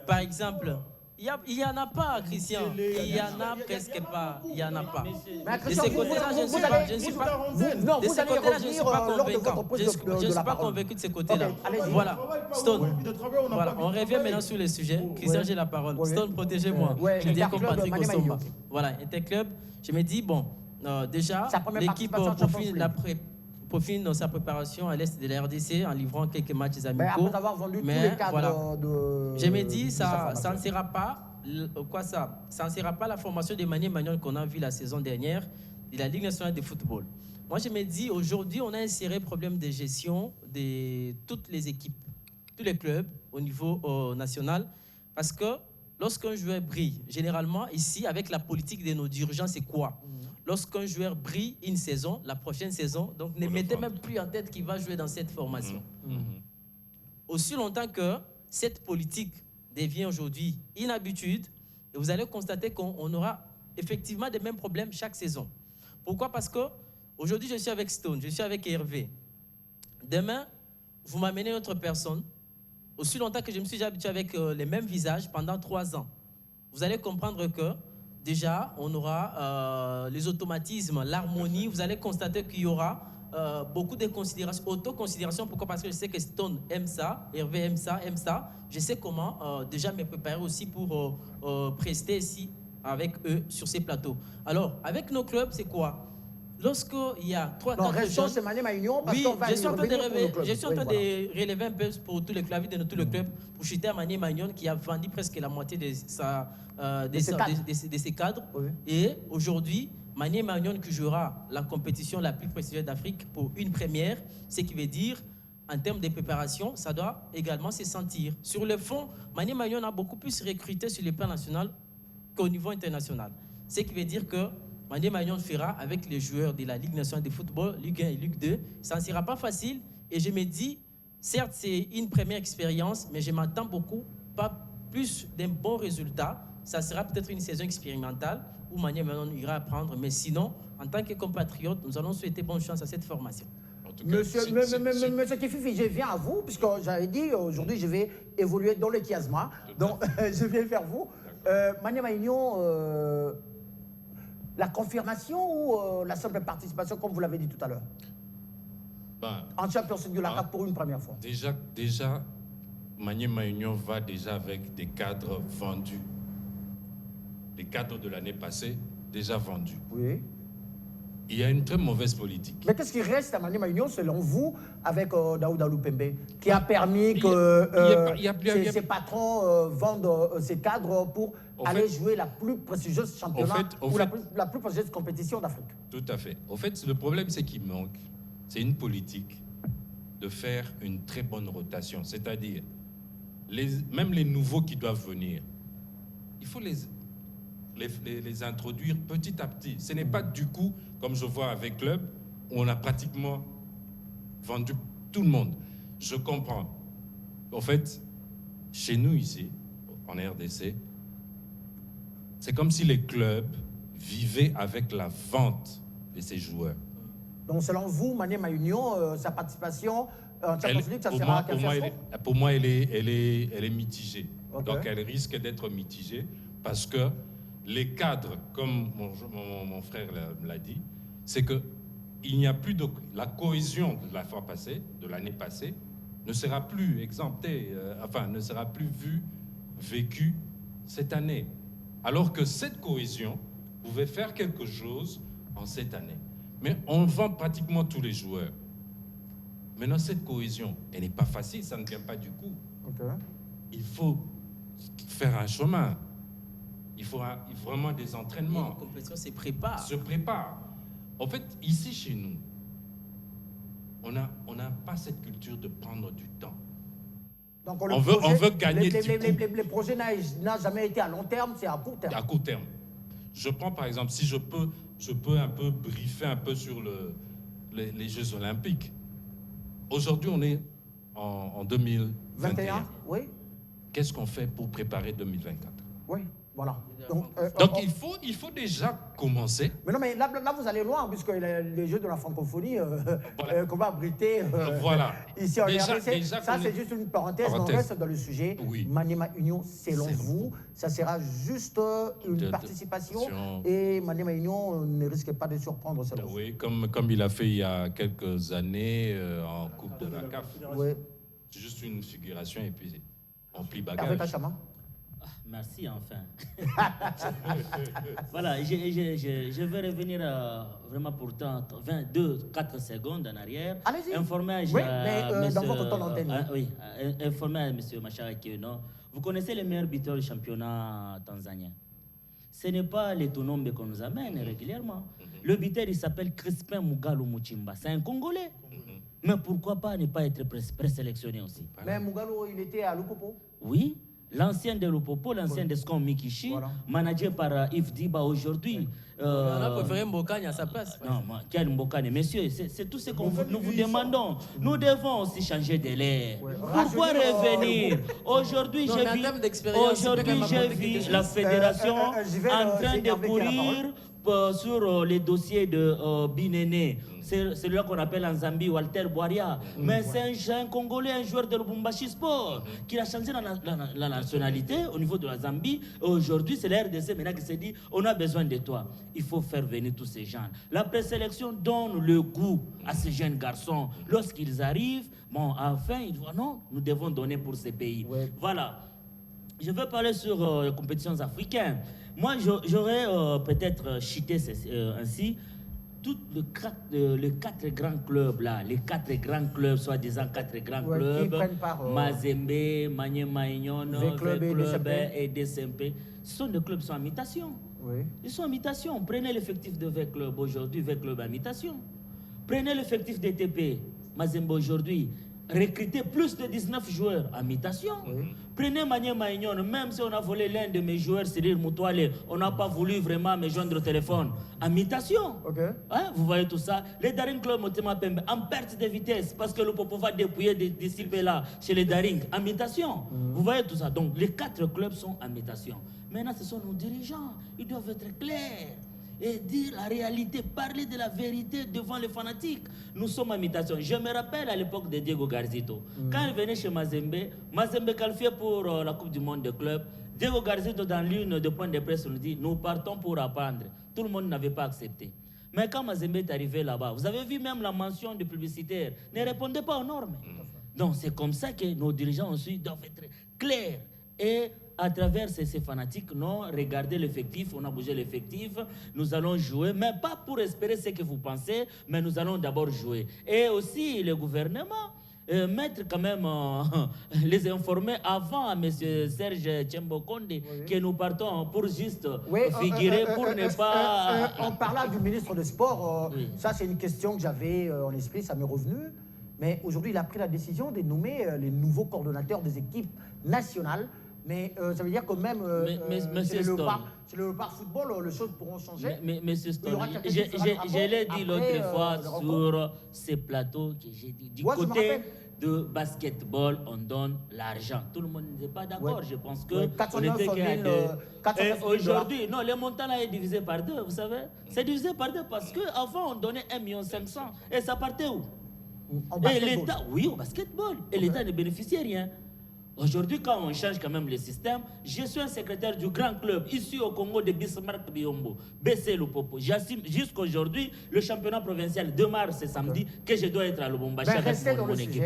Speaker 5: Par exemple, il n'y en a pas, Christian. Il n'y en a presque pas. Il n'y en a pas. De ce côté-là, je ne suis pas convaincant. Je ne suis pas convaincu de ce côté-là. Voilà. Stone. Voilà. On revient maintenant sur le sujet. Christian, j'ai la parole. Stone, protégez-moi. Je dis comme Patrick Osomba. Voilà, Interclub. Je me dis, bon, déjà, l'équipe profite dans sa préparation à l'est de la RDC en livrant quelques matchs amicaux.
Speaker 1: Après avoir vendu tous les cadres de...
Speaker 5: Je me dis, ça ne sera pas... Ça ne sera pas la formation de Maniema Union qu'on a vu la saison dernière de la Ligue nationale de football. Moi, je me dis, aujourd'hui, on a un sérieux problème de gestion de toutes les équipes, tous les clubs au niveau national, parce que lorsqu'un joueur brille, généralement, ici, avec la politique de nos dirigeants, c'est quoi? Lorsqu'un joueur brille une saison, la prochaine saison, donc ne mettez même plus en tête qu'il va jouer dans cette formation. Aussi longtemps que cette politique devient aujourd'hui une habitude, et vous allez constater qu'on aura effectivement des mêmes problèmes chaque saison. Pourquoi? Parce que aujourd'hui, je suis avec Stone, je suis avec Hervé. Demain, vous m'amenez une autre personne. Aussi longtemps que je me suis habitué avec les mêmes visages pendant 3 ans, vous allez comprendre que déjà, on aura les automatismes, l'harmonie. Vous allez constater qu'il y aura beaucoup de considérations, autoconsidération. Pourquoi? Parce que je sais que Stone aime ça, Hervé aime ça, Je sais comment déjà me préparer aussi pour prester ici avec eux sur ces plateaux. Alors, avec nos clubs, c'est quoi? Lorsqu'il y a 3-4
Speaker 1: jeunes... c'est Maniema Union parce qu'on va
Speaker 5: je suis en train de relever un peu pour tous les clubs, de tous les clubs, pour chuter à Maniema Union qui a vendu presque la moitié de ses cadres. Oui. Et aujourd'hui, Maniema Union qui jouera la compétition la plus prestigieuse d'Afrique pour une première, ce qui veut dire, en termes de préparation, ça doit également se sentir. Sur le fond, Maniema Union a beaucoup plus recruté sur le plan national qu'au niveau international. Ce qui veut dire que Maniema Union fera avec les joueurs de la Ligue nationale de football, Ligue 1 et Ligue 2. Ça ne sera pas facile et je me dis, certes c'est une première expérience, mais je m'attends beaucoup, pas plus d'un bon résultat. Ça sera peut-être une saison expérimentale où Maniema Union ira apprendre, mais sinon, en tant que compatriote, nous allons souhaiter bonne chance à cette formation.
Speaker 1: Monsieur Kififi, je viens à vous, puisque j'avais dit aujourd'hui je vais évoluer dans le chiasma, donc je viens vers vous. Maniema Union... la confirmation ou la simple participation, comme vous l'avez dit tout à l'heure? En Champions League de la CAF pour une première fois.
Speaker 2: Déjà, Maniema Union va déjà avec des cadres vendus. Les cadres de l'année passée, déjà vendus.
Speaker 1: Oui.
Speaker 2: Il y a une très mauvaise politique.
Speaker 1: Mais qu'est-ce qui reste à Maniema Union, selon vous, avec Daouda Loupembe, qui a permis que ses patrons vendent ses cadres pour aller jouer la plus prestigieuse championnat ou la plus prestigieuse compétition d'Afrique?
Speaker 2: Tout à fait. Au fait, le problème, c'est qu'il manque, c'est une politique de faire une très bonne rotation. C'est-à-dire, même les nouveaux qui doivent venir, il faut les introduire petit à petit. Ce n'est pas du coup, comme je vois avec Club, où on a pratiquement vendu tout le monde. Je comprends. En fait, chez nous ici, en RDC, c'est comme si les clubs vivaient avec la vente de ces joueurs.
Speaker 1: Donc, selon vous, Maniema Union, sa participation en Champions League, ça sera à quelle façon?
Speaker 2: Pour moi, elle est mitigée. Okay. Donc, elle risque d'être mitigée parce que les cadres, comme mon frère l'a dit, c'est que il n'y a plus de... La cohésion de la fois passée, de l'année passée, ne sera plus exemptée, ne sera plus vécue cette année. Alors que cette cohésion pouvait faire quelque chose en cette année. Mais on vend pratiquement tous les joueurs. Maintenant, cette cohésion, elle n'est pas facile, ça ne vient pas du coup.
Speaker 1: Okay.
Speaker 2: Il faut faire un chemin. Il faut vraiment des entraînements.
Speaker 5: Et les compétitions se préparent.
Speaker 2: En fait, ici, chez nous, on n'a pas cette culture de prendre du temps.
Speaker 1: Donc
Speaker 2: on veut gagner
Speaker 1: les projets n'ont jamais été à long terme, c'est à court terme.
Speaker 2: À court terme. Je prends par exemple, si je peux un peu briefer un peu sur les Jeux Olympiques. Aujourd'hui, on est en 2021.
Speaker 1: Oui.
Speaker 2: Qu'est-ce qu'on fait pour préparer 2024?
Speaker 1: Oui, voilà.
Speaker 2: Donc il faut déjà commencer.
Speaker 1: Mais non, mais là vous allez loin, puisque les Jeux de la francophonie qu'on va abriter
Speaker 2: voilà.
Speaker 1: ici en RDC, ça c'est juste une parenthèse, mais on reste dans le sujet.
Speaker 2: Oui.
Speaker 1: Maniema Union, selon vous, ça sera juste une participation et Maniema Union ne risque pas de surprendre selon vous.
Speaker 2: Oui, comme il a fait il y a quelques années en Coupe de la CAF.
Speaker 1: Oui.
Speaker 2: C'est juste une figuration et puis on plie bagage.
Speaker 1: Avec Achama.
Speaker 3: Merci, enfin. Voilà, je vais revenir vraiment pour 4 secondes en arrière.
Speaker 1: Allez-y.
Speaker 3: Informer
Speaker 1: oui, mais dans votre temps d'antenne.
Speaker 3: Informer à M. Machara Keno. Vous connaissez les meilleurs buteurs du championnat tanzanien. Ce n'est pas les Tonombe qu'on nous amène régulièrement. Le buteur, il s'appelle Crispin Mugalu Muchimba. C'est un Congolais. Mais pourquoi pas ne pas être présélectionné aussi?
Speaker 1: Mais Mugalu, il était à Lupopo.
Speaker 3: Oui. L'ancien de Lupopo, l'ancien de Scon Mikishi, managé par Yves Diba aujourd'hui.
Speaker 5: On a préféré Mbokani à sa place.
Speaker 3: Non, quel Mbokani? Messieurs, c'est tout ce que nous vous demandons. Nous devons aussi changer de l'air. Pourquoi revenir? Aujourd'hui, j'ai vu la fédération en train de courir sur les dossiers de Binéné. C'est celui-là qu'on appelle en Zambie Walter Boaria. Mais c'est un Congolais, un joueur de Lubumbashi Sport, qui a changé la nationalité au niveau de la Zambie. Aujourd'hui, c'est la RDC maintenant qui s'est dit, on a besoin de toi. Il faut faire venir tous ces gens. La présélection donne le goût à ces jeunes garçons. Lorsqu'ils arrivent, bon, enfin, ils voient, non, nous devons donner pour ces pays. Ouais. Voilà. Je veux parler sur les compétitions africaines. Moi, j'aurais peut-être cité ainsi tous les 4 grands clubs là, les 4 grands clubs, soi-disant 4 grands clubs, Mazembe, Maniema Union, V-Club et DCMP, ce sont des clubs sans imitation. Oui. Ils sont en imitation. Prenez l'effectif de V-Club aujourd'hui, V-Club en imitation. Prenez l'effectif d'ETP, Mazembe aujourd'hui. Recruter plus de 19 joueurs en mutation. Oui. Prenez Maniema Union, même si on a volé l'un de mes joueurs, Cyril Moutouale, on n'a pas voulu vraiment me joindre au téléphone. En mutation. Okay. Hein, vous voyez tout ça. Les Daring Club Motema Pembe, en perte de vitesse, parce que le Popo va dépouiller des cibles là, chez les Daring, en mutation. Vous voyez tout ça. Donc les 4 clubs sont en mutation. Maintenant, ce sont nos dirigeants. Ils doivent être clairs. Et dire la réalité, parler de la vérité devant les fanatiques. Nous sommes en imitation. Je me rappelle à l'époque de Diego Garzito. Quand il venait chez Mazembe qualifié pour la Coupe du Monde de club, Diego Garzito, dans l'une des points de presse, nous dit, nous partons pour apprendre. Tout le monde n'avait pas accepté. Mais quand Mazembe est arrivé là-bas, vous avez vu même la mention de publicitaire, ne répondait pas aux normes. Donc c'est comme ça que nos dirigeants aussi doivent être clairs. Et à travers ces fanatiques, non, regardez l'effectif, on a bougé l'effectif, nous allons jouer, mais pas pour espérer ce que vous pensez, mais nous allons d'abord jouer. Et aussi le gouvernement, mettre quand même, les informer avant, M. Serge Tchembo-Konde, que nous partons pour juste figurer, pour ne pas...
Speaker 1: En parlant du ministre des Sports, ça c'est une question que j'avais en esprit, ça m'est revenu, mais aujourd'hui il a pris la décision de nommer les nouveaux coordonnateurs des équipes nationales. Mais ça veut dire que même c'est le par football, les choses pourront changer.
Speaker 3: Mais Monsieur Stone, je l'ai dit l'autre fois sur ces plateaux que j'ai dit. Du côté de basketball, on donne l'argent. Tout le monde n'est pas d'accord. Je pense que on était qu'à 2. Aujourd'hui, non, le montant là est divisé par 2, vous savez. C'est divisé par 2 parce qu'avant, on donnait 1,5 million. Et ça partait où? Et l'État, oui, au basketball. Et l'État ne bénéficiait rien. Aujourd'hui, quand on change quand même le système, je suis un secrétaire du grand club, ici au Congo de Bismarck Biombo, BC Lupopo. J'assume jusqu'aujourd'hui le championnat provincial de mars, c'est samedi, que je dois être à Lubumbashi avec mon équipe.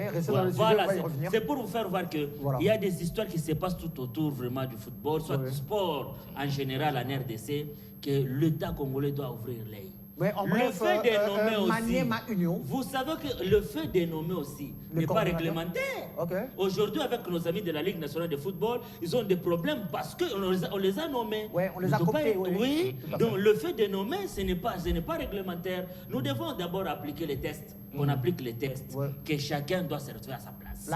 Speaker 3: Voilà, c'est pour vous faire voir qu'il y a des histoires qui se passent tout autour vraiment du football, soit du sport en général en RDC, que l'État congolais doit ouvrir l'œil. Le fait de nommer aussi, vous savez que le fait de nommer aussi n'est pas réglementaire. Aujourd'hui, avec nos amis de la Ligue nationale de football, ils ont des problèmes parce qu'on les a nommés.
Speaker 1: On les a cooptés,
Speaker 3: oui. Donc le fait de nommer, ce n'est pas réglementaire. Nous devons d'abord appliquer les tests. On applique les tests, que chacun doit se retrouver à sa place.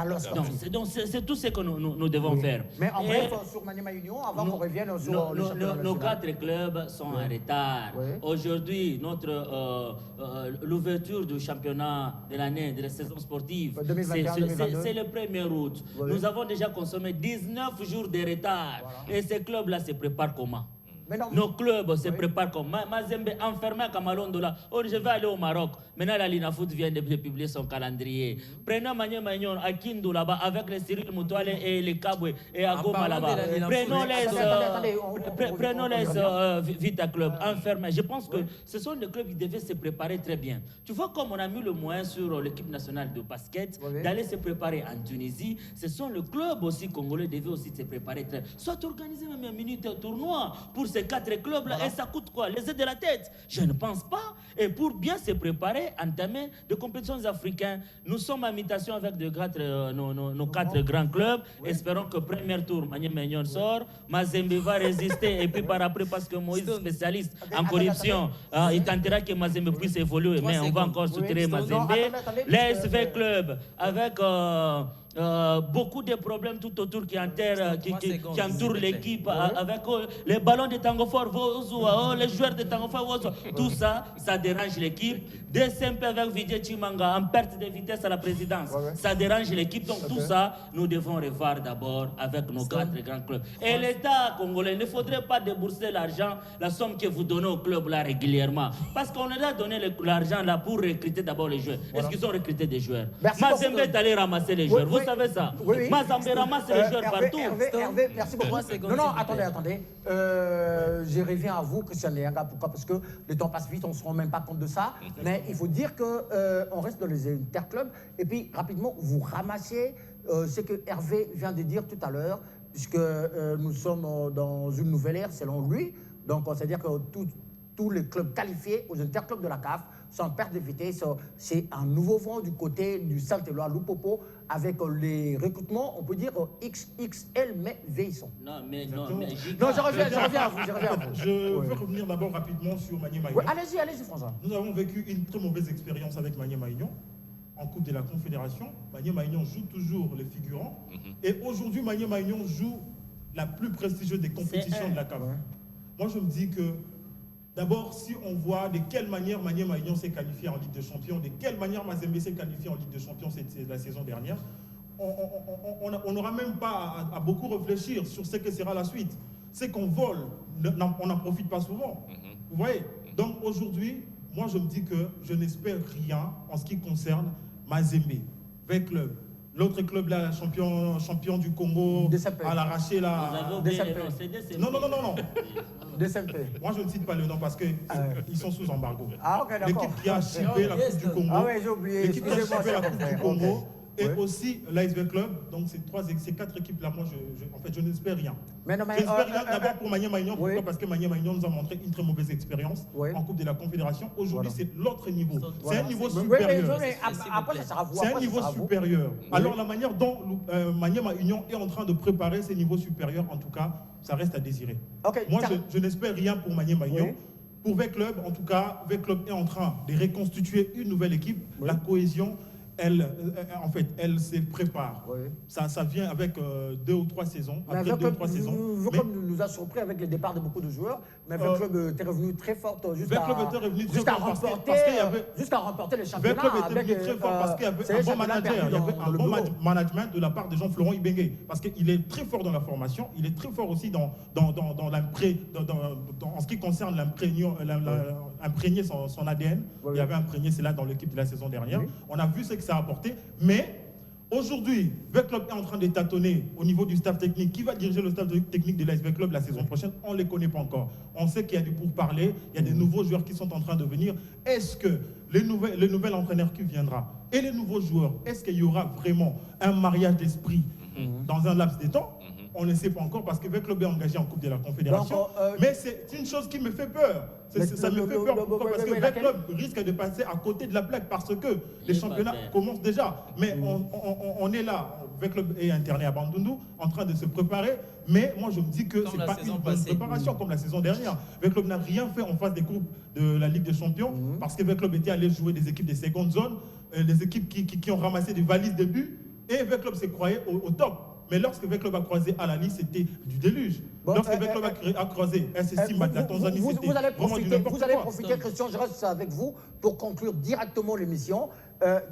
Speaker 3: Donc c'est tout ce que nous devons faire.
Speaker 1: Mais en bref, sur Maniema Union, avant qu'on revienne sur le championnat national.
Speaker 3: Nos 4 clubs sont en retard. Aujourd'hui, l'ouverture du championnat de l'année, de la saison sportive, c'est le 1er août. Nous avons déjà consommé 19 jours de retard. Et ces clubs-là se préparent comment? Nos clubs se préparent comme Mazembe enfermé à Kamalondola. Oh, je vais aller au Maroc. Maintenant, la Lina Foot vient de publier son calendrier. Prenons Maniema Union à Kindu là-bas avec les Cyril Moutouale et les Kabwe et à Goma là-bas. Prenons les Vita Club enfermés. Je pense que ce sont des clubs qui devaient se préparer très bien. Tu vois, comme on a mis le moyen sur l'équipe nationale de basket d'aller se préparer en Tunisie, ce sont les clubs aussi congolais qui devaient aussi se préparer très bien. Soit organiser même un mini tournoi pour ces 4 clubs-là, et ça coûte quoi? Les aides de la tête? Je ne pense pas. Et pour bien se préparer, entamer des compétitions africaines, nous sommes en mutation avec nos 4 grands clubs. Espérons que premier tour, Maniema Union sort, Mazembe va résister, et puis par après, parce que Moïse, spécialiste en corruption, il tentera que Mazembe puisse évoluer, mais on va encore soutenir Mazembe. Les SV Club, avec... beaucoup de problèmes tout autour qui entourent l'équipe, avec les ballons de Tango Fort, les joueurs de Tango Fort, tout ça, ça dérange l'équipe. DSMP avec Vijay Chimanga en perte de vitesse à la présidence, ça dérange l'équipe. Donc tout ça, nous devons revoir d'abord avec nos 4 grands clubs. Et l'État congolais, il ne faudrait pas débourser l'argent, la somme que vous donnez au club là régulièrement. Parce qu'on a donné l'argent là pour recruter d'abord les joueurs. Est-ce qu'ils ont recruté des joueurs? Mazembe est allé ramasser les joueurs. Vous savez ça? Mazembe ramasse les joueurs partout.
Speaker 1: Hervé, merci beaucoup. Non, attendez. Je reviens à vous, Christian Léanga. Pourquoi? Parce que le temps passe vite, on ne se rend même pas compte de ça. Mais il faut dire qu'on reste dans les interclubs. Et puis, rapidement, vous ramassez ce que Hervé vient de dire tout à l'heure, puisque nous sommes dans une nouvelle ère, selon lui. Donc, c'est-à-dire que tous les clubs qualifiés aux interclubs de la CAF sans perte de vitesse. C'est un nouveau vent du côté du Saint-Éloi, Lupopo, avec les recrutements, on peut dire XXL, mais vieillissants.
Speaker 3: Non, je
Speaker 1: reviens à vous.
Speaker 4: Je veux revenir d'abord rapidement sur Maniema Union.
Speaker 1: Allez-y, François.
Speaker 4: Nous avons vécu une très mauvaise expérience avec Maniema Union. En Coupe de la Confédération, Maniema Union joue toujours les figurants. Et aujourd'hui, Maniema Union joue la plus prestigieuse des compétitions de la CAF. Moi, je me dis que d'abord, si on voit de quelle manière Maniema Union s'est qualifié en Ligue des Champions, de quelle manière Mazembe s'est qualifié en Ligue des Champions la saison dernière, on n'aura même pas à beaucoup réfléchir sur ce que sera la suite. C'est qu'on vole, on n'en profite pas souvent. Vous voyez? Donc aujourd'hui, moi je me dis que je n'espère rien en ce qui concerne Mazembe, avec l'autre club là, champion du Congo, à l'arraché là. Non.
Speaker 1: DSMP.
Speaker 4: Moi, je ne cite pas le nom parce qu'ils sont sous embargo.
Speaker 1: Ah, ok, d'accord.
Speaker 4: L'équipe qui a chippé la Coupe du Congo.
Speaker 1: Ah, ouais, j'ai oublié.
Speaker 4: L'équipe qui a chippé la Coupe du Congo. Et aussi l'ASV Club. Donc, ces 4 équipes-là, moi, en fait, je n'espère rien. J'espère rien d'abord pour Maniema Union. Pourquoi? Parce que Maniema Union nous a montré une très mauvaise expérience en Coupe de la Confédération. Aujourd'hui, c'est l'autre niveau. C'est un niveau supérieur. C'est un niveau supérieur. Alors, la manière dont Maniema Union est en train de préparer ces niveaux supérieurs, en tout cas, ça reste à désirer. Moi, je n'espère rien pour Maniema Union. Pour V-Club, en tout cas, V-Club est en train de reconstituer une nouvelle équipe. La cohésion, elle se prépare. Ça vient avec 2 ou 3 saisons. Après 2 ou 3 saisons.
Speaker 1: V-Club nous a surpris avec le départ de beaucoup de joueurs, mais V-Club était revenu très fort jusqu'à remporter le championnat.
Speaker 4: V-Club était revenu très fort parce qu'il y avait un bon manager. Il y avait un bon management de la part de Jean-Florent Ibenge. Parce qu'il est très fort dans la formation, il est très fort aussi en ce qui concerne l'imprégner son ADN. Il y avait imprégné cela dans l'équipe de la saison dernière. On a vu ce que ça a apporté, mais Aujourd'hui, VEC Club est en train de tâtonner au niveau du staff technique. Qui va diriger le staff technique de l'ASV Club la saison prochaine? On ne les connaît pas encore. On sait qu'il y a du pourparlers, il y a des nouveaux joueurs qui sont en train de venir. Est-ce que le nouvel entraîneur qui viendra et les nouveaux joueurs, est-ce qu'il y aura vraiment un mariage d'esprit dans un laps de temps? On ne sait pas encore parce que VEC Club est engagé en Coupe de la Confédération. Donc, mais c'est une chose qui me fait peur. Ça me fait peur. Pourquoi? Parce que VEC Club risque de passer à côté de la plaque parce que les championnats commencent déjà. Mais on est là. VEC Club est interné à Bandundu, en train de se préparer. Mais moi, je me dis que ce n'est pas une bonne préparation comme la saison dernière. VEC Club n'a rien fait en phase des groupes de la Ligue des Champions parce que VEC Club était allé jouer des équipes de seconde zone, des équipes qui ont ramassé des valises de buts. Et VEC Club s'est croyé au top. Mais lorsque VEC Club a croisé à la liste, c'était du déluge. Lorsque VEC Club a croisé SSC de la Tanzanie, c'était vraiment du n'importe quoi.
Speaker 1: Vous allez profiter, Christian, je reste avec vous pour conclure directement l'émission.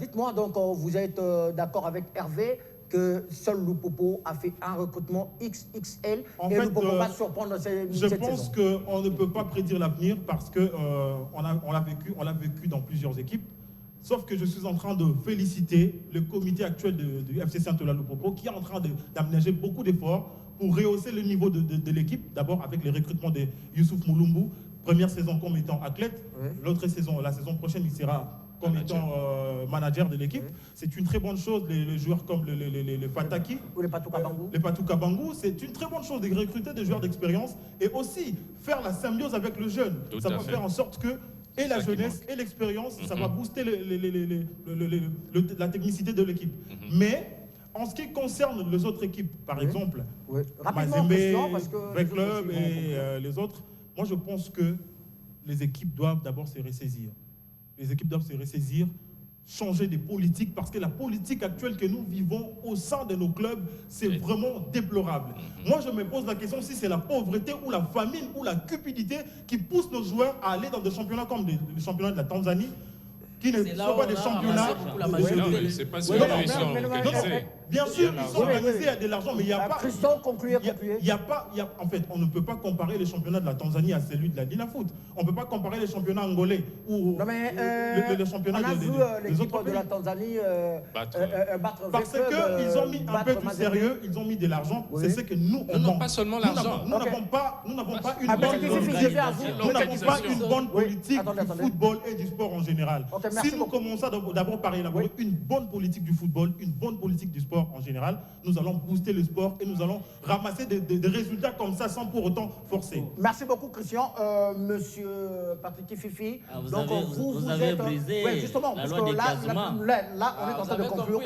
Speaker 1: Dites-moi, donc, vous êtes d'accord avec Hervé que seul Lupopo a fait un recrutement XXL et Lupopo va surprendre cette saison.
Speaker 4: Je pense qu'on ne peut pas prédire l'avenir parce qu'on l'a vécu dans plusieurs équipes. Sauf que je suis en train de féliciter le comité actuel du FC Saint-Ola Lupopo qui est en train d'aménager beaucoup d'efforts pour rehausser le niveau de l'équipe. D'abord avec les recrutements de Youssouf Moulumbu, première saison comme étant athlète. Oui. L'autre saison, la saison prochaine, il sera comme étant manager de l'équipe. Oui. C'est une très bonne chose, les joueurs comme le Fataki.
Speaker 1: Ou les Patou Kabangou.
Speaker 4: Les Patou Kabangou, c'est une très bonne chose de recruter des joueurs d'expérience et aussi faire la symbiose avec le jeune. Ça va faire en sorte que et la jeunesse et l'expérience, ça va booster la technicité de l'équipe. Mais en ce qui concerne les autres équipes, par exemple, Mazembe, VEC Club et les autres, moi je pense que les équipes doivent d'abord se ressaisir. Les équipes doivent se ressaisir, changer des politiques, parce que la politique actuelle que nous vivons au sein de nos clubs, c'est vraiment déplorable. Moi, je me pose la question si c'est la pauvreté ou la famine ou la cupidité qui pousse nos joueurs à aller dans des championnats comme les championnats de la Tanzanie, qui ne sont pas des championnats.
Speaker 2: Non, c'est pas sûr qu'ils sont organisés.
Speaker 4: Bien sûr, ils sont organisés, il y a de l'argent, mais il n'y a pas.
Speaker 1: Christian, concluez.
Speaker 4: En fait, on ne peut pas comparer les championnats de la Tanzanie à celui de la Dinafoot. On ne peut pas comparer les championnats angolais ou les championnats
Speaker 1: des autres pays. De la Tanzanie battre
Speaker 4: parce qu'ils ont mis un peu plus sérieux, ils ont mis de l'argent. C'est ce que nous, on
Speaker 2: non, pas seulement l'argent.
Speaker 4: Nous n'avons pas une bonne politique du football et du sport en général. Si nous commençons d'abord par élaborer une bonne politique du football, une bonne politique du sport en général, nous allons booster le sport et nous allons ramasser des résultats comme ça sans pour autant forcer.
Speaker 1: Merci beaucoup, Christian. Monsieur Patrick Fifi.
Speaker 3: Vous avez brisé la loi des classements.
Speaker 1: Là, on est en train de conclure.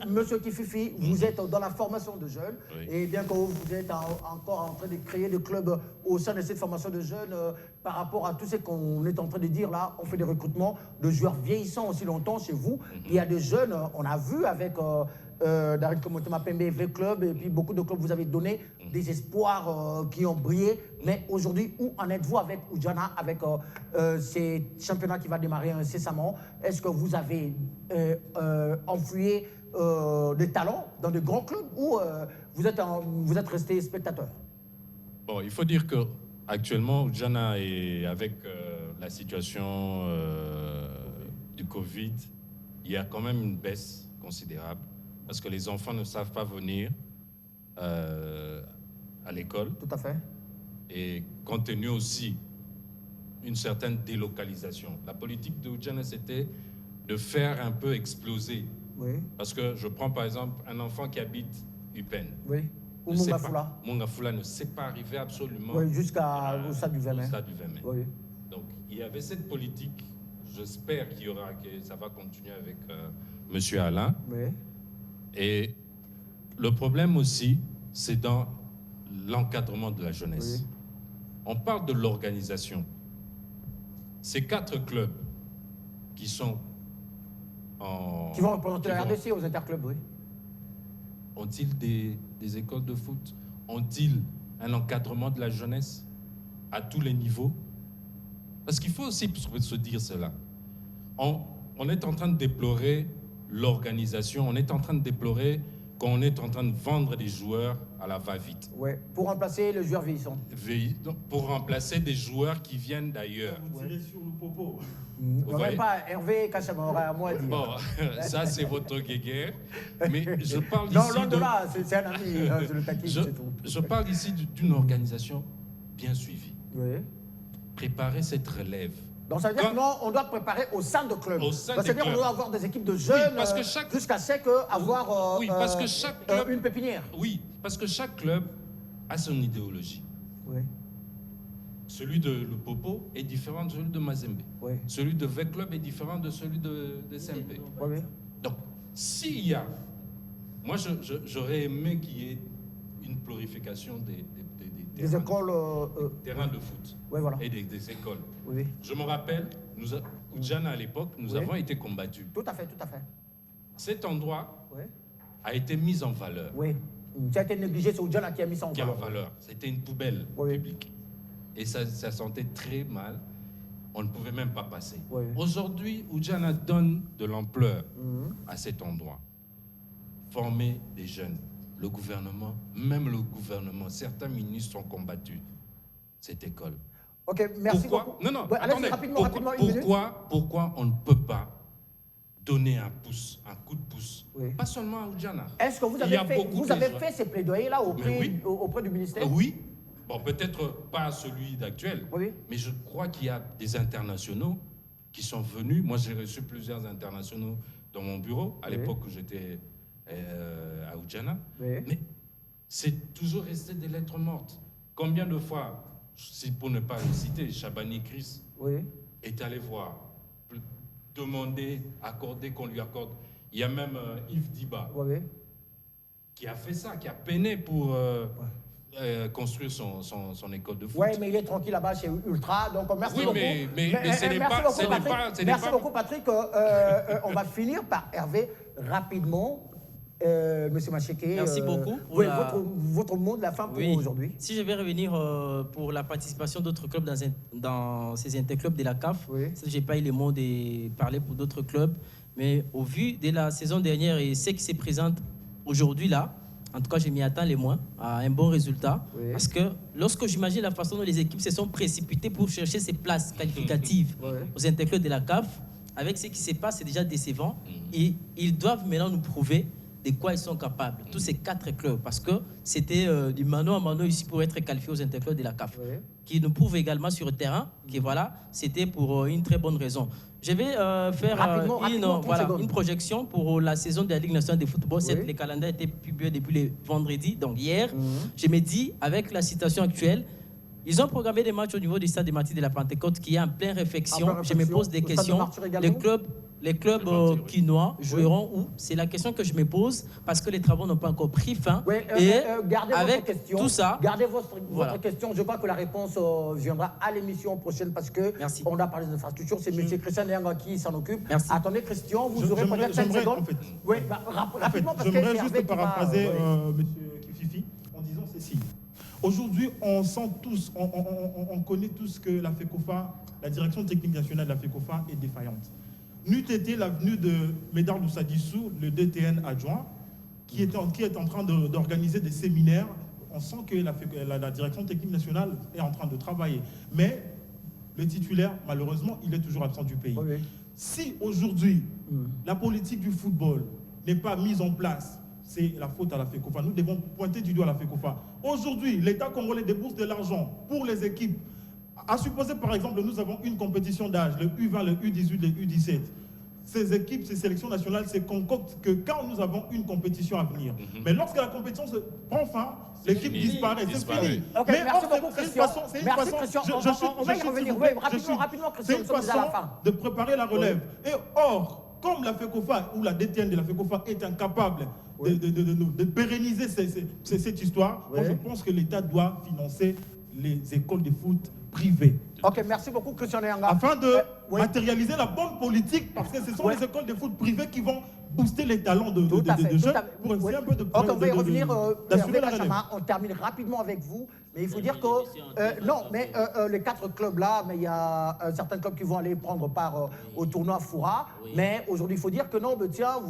Speaker 1: Monsieur Kififi, vous êtes dans la formation de jeunes et bien que vous êtes encore en train de créer des clubs au sein de cette formation de jeunes, par rapport à tout ce qu'on est en train de dire là, on fait des recrutements de joueurs vieillissants aussi longtemps chez vous. Il y a des jeunes, on a vu avec Darin Komotema Pembe VEC Club et puis beaucoup de clubs, vous avez donné des espoirs qui ont brillé. Mais aujourd'hui, où en êtes-vous avec Oudjana, avec ces championnats qui va démarrer incessamment? Est-ce que vous avez enfouillé des talents dans de grands clubs ou vous êtes resté spectateur?
Speaker 2: Bon, il faut dire que actuellement, Oudjana est avec la situation du Covid, il y a quand même une baisse considérable parce que les enfants ne savent pas venir à l'école.
Speaker 1: Tout à fait.
Speaker 2: Et compte tenu aussi une certaine délocalisation. La politique de Oudjana, c'était de faire un peu exploser.
Speaker 1: Oui.
Speaker 2: Parce que je prends par exemple un enfant qui habite Upen.
Speaker 1: Oui. Ou Mongafula.
Speaker 2: Mongafula ne sait pas arriver absolument.
Speaker 1: Oui, jusqu'au stade du Vermet.
Speaker 2: Oui. Donc il y avait cette politique. J'espère que ça va continuer avec Monsieur Alain.
Speaker 1: Oui.
Speaker 2: Et le problème aussi, c'est dans l'encadrement de la jeunesse.
Speaker 1: Oui.
Speaker 2: On parle de l'organisation. Ces 4 clubs qui sont
Speaker 1: qui vont représenter la RDC aux interclubs, oui.
Speaker 2: Ont-ils des écoles de foot? Ont-ils un encadrement de la jeunesse à tous les niveaux? Parce qu'il faut aussi se dire cela. On est en train de déplorer l'organisation, on est en train de déplorer qu'on est en train de vendre des joueurs à la va-vite.
Speaker 1: Ouais, pour remplacer le joueur vieillissant.
Speaker 2: Pour remplacer des joueurs qui viennent d'ailleurs.
Speaker 4: Vous tirez sur le popo.
Speaker 1: Même pas Hervé Kachamora à moi à dire.
Speaker 2: Bon, ça c'est votre guéguerre. Mais je parle
Speaker 1: Non,
Speaker 2: ici
Speaker 1: loin de là, c'est un ami, je le taquine, c'est tout.
Speaker 2: je parle ici d'une organisation bien suivie.
Speaker 1: Oui.
Speaker 2: Préparer cette relève.
Speaker 1: Donc ça veut dire qu'on doit préparer au sein de clubs.
Speaker 2: Au sein
Speaker 1: Donc, ça veut dire qu'on doit avoir des équipes de jeunes jusqu'à ce qu'avoir
Speaker 2: parce que chaque club,
Speaker 1: une pépinière.
Speaker 2: Oui, parce que chaque club a son idéologie.
Speaker 1: Oui.
Speaker 2: Celui de Lupopo est différent de celui de Mazembe.
Speaker 1: Oui.
Speaker 2: Celui de V Club est différent de celui de SMP.
Speaker 1: Oui.
Speaker 2: Donc, s'il y a... Moi, j'aurais aimé qu'il y ait une glorification des
Speaker 1: écoles...
Speaker 2: terrains de foot
Speaker 1: oui, voilà.
Speaker 2: et des écoles.
Speaker 1: Oui.
Speaker 2: Je me rappelle, Oudjana à l'époque, nous avons été combattus.
Speaker 1: Tout à fait, tout à fait.
Speaker 2: Cet endroit
Speaker 1: oui.
Speaker 2: a été mis en valeur.
Speaker 1: Oui. Ça a été négligé, c'est Oudjana qui a mis ça en
Speaker 2: valeur. C'était une poubelle publique. Et ça sentait très mal. On ne pouvait même pas passer. Oui. Aujourd'hui, Oudjana donne de l'ampleur à cet endroit. Former des jeunes. Le gouvernement, même le gouvernement, certains ministres ont combattu cette école.
Speaker 1: Ok, merci beaucoup.
Speaker 2: Non,
Speaker 1: ouais,
Speaker 2: attendez.
Speaker 1: Rapidement,
Speaker 2: pourquoi on ne peut pas donner un coup de pouce pas seulement à Oudjana.
Speaker 1: Est-ce que vous avez fait ces plaidoyers-là auprès du ministère?
Speaker 2: Oui. Bon, peut-être pas celui d'actuel, mais je crois qu'il y a des internationaux qui sont venus. Moi, j'ai reçu plusieurs internationaux dans mon bureau, à l'époque où j'étais à Oudjana. Mais c'est toujours resté des lettres mortes. Combien de fois, pour ne pas le citer, Chabani Chris est allé voir, demander, accorder, qu'on lui accorde. Il y a même Yves Diba qui a fait ça, qui a peiné pour... construire son école de foot.
Speaker 1: Oui, mais il est tranquille là-bas chez Ultra, donc merci beaucoup.
Speaker 2: Mais ce n'est pas...
Speaker 1: Merci beaucoup, Patrick. On va finir par Hervé rapidement. Monsieur Macheke.
Speaker 5: Merci beaucoup.
Speaker 1: Votre mot de la fin pour aujourd'hui.
Speaker 5: Si je vais revenir pour la participation d'autres clubs dans ces interclubs de la CAF, je n'ai pas eu le mot de parler pour d'autres clubs, mais au vu de la saison dernière et ce qui se présente aujourd'hui là, en tout cas, je m'y attends les moins à un bon résultat. Parce que lorsque j'imagine la façon dont les équipes se sont précipitées pour chercher ces places qualificatives aux interclubs de la CAF, avec ce qui se passe, c'est déjà décevant. Et ils doivent maintenant nous prouver de quoi ils sont capables, tous ces 4 clubs. Parce que c'était du mano à mano ici pour être qualifiés aux interclubs de la CAF. Qui nous prouvent également sur le terrain que voilà, c'était pour une très bonne raison. Je vais faire une projection pour la saison de la Ligue nationale de football. Le calendrier a été publié depuis le vendredi, donc hier. Je me dis, avec la situation actuelle, ils ont programmé des matchs au niveau du stade de Martyrs de la Pentecôte qui est en pleine réflexion. Je me pose des questions. Les clubs quinois joueront où? C'est la question que je me pose parce que les travaux n'ont pas encore pris fin.
Speaker 1: Gardez
Speaker 5: avec
Speaker 1: votre question.
Speaker 5: Tout ça,
Speaker 1: gardez votre question. Je crois que la réponse viendra à l'émission prochaine parce qu'on a parlé des infrastructures. C'est M. Christian Nyanga qui s'en occupe.
Speaker 5: Merci.
Speaker 1: Attendez, Christian, vous aurez peut-être 5 secondes. Rapidement, parce que
Speaker 4: j'aimerais juste paraphraser M. Kififi en disant ceci. Aujourd'hui, on sent tous, on connaît tous que la FECOFA, la direction technique nationale de la FECOFA est défaillante. N'eût été l'avenue de Médard Loussadissou, le DTN adjoint, qui est en train d'organiser des séminaires. On sent que la direction technique nationale est en train de travailler. Mais le titulaire, malheureusement, il est toujours absent du pays. Si aujourd'hui, la politique du football n'est pas mise en place, c'est la faute à la FECOFA. Nous devons pointer du doigt la FECOFA. Aujourd'hui, l'État congolais débourse de l'argent pour les équipes. À supposer, par exemple, nous avons une compétition d'âge, le U20, le U18, le U17. Ces équipes, ces sélections nationales se concoctent que quand nous avons une compétition à venir. Mais lorsque la compétition se prend fin, l'équipe disparaît. C'est fini.
Speaker 1: Okay, merci beaucoup, Christian. Merci, Christian. On va y revenir. Rapidement, Christian.
Speaker 4: C'est une façon de préparer la relève. Et or, comme la FECOFA ou la DTN de la FECOFA est incapable de pérenniser cette histoire, moi, je pense que l'État doit financer les écoles de foot privées.
Speaker 1: Ok, merci beaucoup, Christian Nyanga.
Speaker 4: Afin de matérialiser la bonne politique, parce que ce sont les écoles de foot privées qui vont booster les talents de jeunes pour essayer un peu de...
Speaker 1: Ok, on va y revenir. On termine rapidement avec vous, mais il faut dire que... non, mais les 4 clubs-là, mais il y a certains clubs qui vont aller prendre part au tournoi Foura, mais aujourd'hui, il faut dire que non, tiens,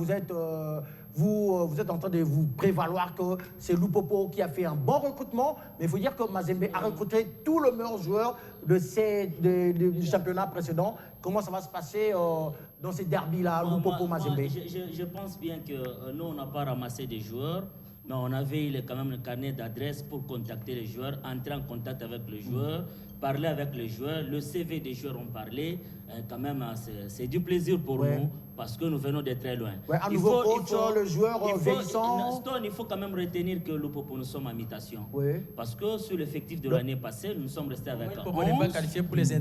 Speaker 1: vous êtes en train de vous prévaloir que c'est Lupopo qui a fait un bon recrutement, mais il faut dire que Mazembe a recruté tout le meilleur joueur du championnat précédent. Comment ça va se passer dans ces derbys-là, Lupopo-Mazembe?
Speaker 3: Je pense bien que nous, on n'a pas ramassé des joueurs, mais on avait quand même le carnet d'adresse pour contacter les joueurs, entrer en contact avec les joueurs, parler avec les joueurs. Le CV des joueurs ont parlé. Quand même, c'est du plaisir pour nous parce que nous venons de très loin.
Speaker 1: Ouais, un nouveau coach, le joueur vieillissant.
Speaker 3: Il faut quand même retenir que Lupopo, nous sommes en mutation.
Speaker 1: Oui.
Speaker 3: Parce que sur l'effectif de l'année passée, nous sommes restés avec 11.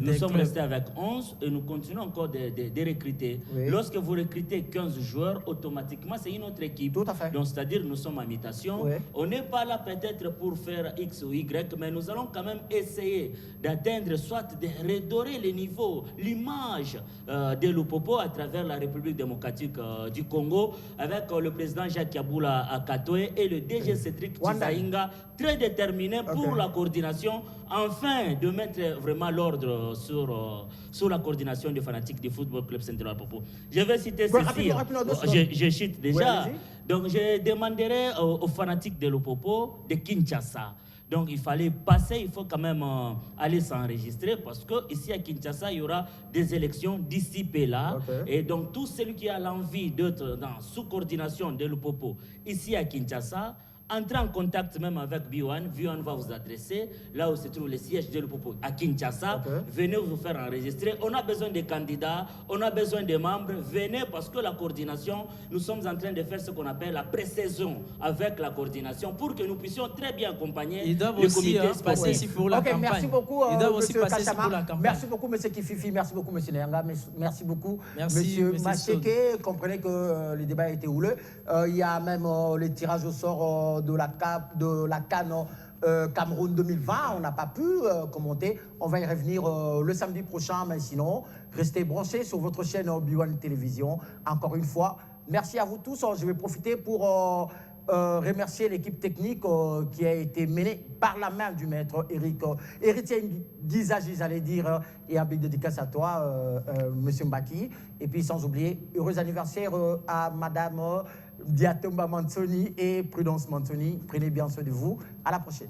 Speaker 5: Nous
Speaker 3: sommes restés avec 11 et nous continuons encore de recruter. Oui. Lorsque vous recrutez 15 joueurs, automatiquement, c'est une autre équipe.
Speaker 1: Tout à fait.
Speaker 3: Donc, c'est-à-dire nous sommes en mutation. Oui. On n'est pas là peut-être pour faire X ou Y, mais nous allons quand même essayer d'atteindre, soit de redorer les niveaux, l'image de Lupopo à travers la République démocratique du Congo, avec le président Jacques Yaboula Katoé et le DG Cédric Tizaïnga, très déterminé pour la coordination, afin de mettre vraiment l'ordre sur la coordination des fanatiques du Football Club Central Lupopo. Je vais citer ceci. Je cite déjà. Donc, je demanderai aux fanatiques de Lupopo de Kinshasa. Donc, il fallait passer, il faut quand même aller s'enregistrer parce qu'ici à Kinshasa, il y aura des élections d'ici et là. Et donc, tout celui qui a l'envie d'être sous coordination de Lupopo ici à Kinshasa, entrez en contact même avec B1. B1 va vous adresser là où se trouve le siège de Lupopo à Kinshasa. Venez vous faire enregistrer. On a besoin de candidats, on a besoin de membres. Venez parce que la coordination, nous sommes en train de faire ce qu'on appelle la pré-saison avec la coordination pour que nous puissions très bien accompagner le comité sportif.
Speaker 1: Pour la campagne. Merci beaucoup, monsieur Kachama. Merci beaucoup, monsieur Kififi. Merci beaucoup, monsieur Nenga. Merci beaucoup, monsieur Macheke. Comprenez que le débat a été houleux. Il y a même le tirage au sort de la CAN Cameroun 2020, on n'a pas pu commenter. On va y revenir le samedi prochain, mais sinon, restez branchés sur votre chaîne B1 Télévision. Encore une fois, merci à vous tous. Je vais profiter pour remercier l'équipe technique qui a été menée par la main du maître Eric. Héritier Gizaji, j'allais dire, et un big dédicace à toi, monsieur Mbaki. Et puis, sans oublier, heureux anniversaire à madame Diatomba Mansoni et Prudence Mansoni. Prenez bien soin de vous. À la prochaine.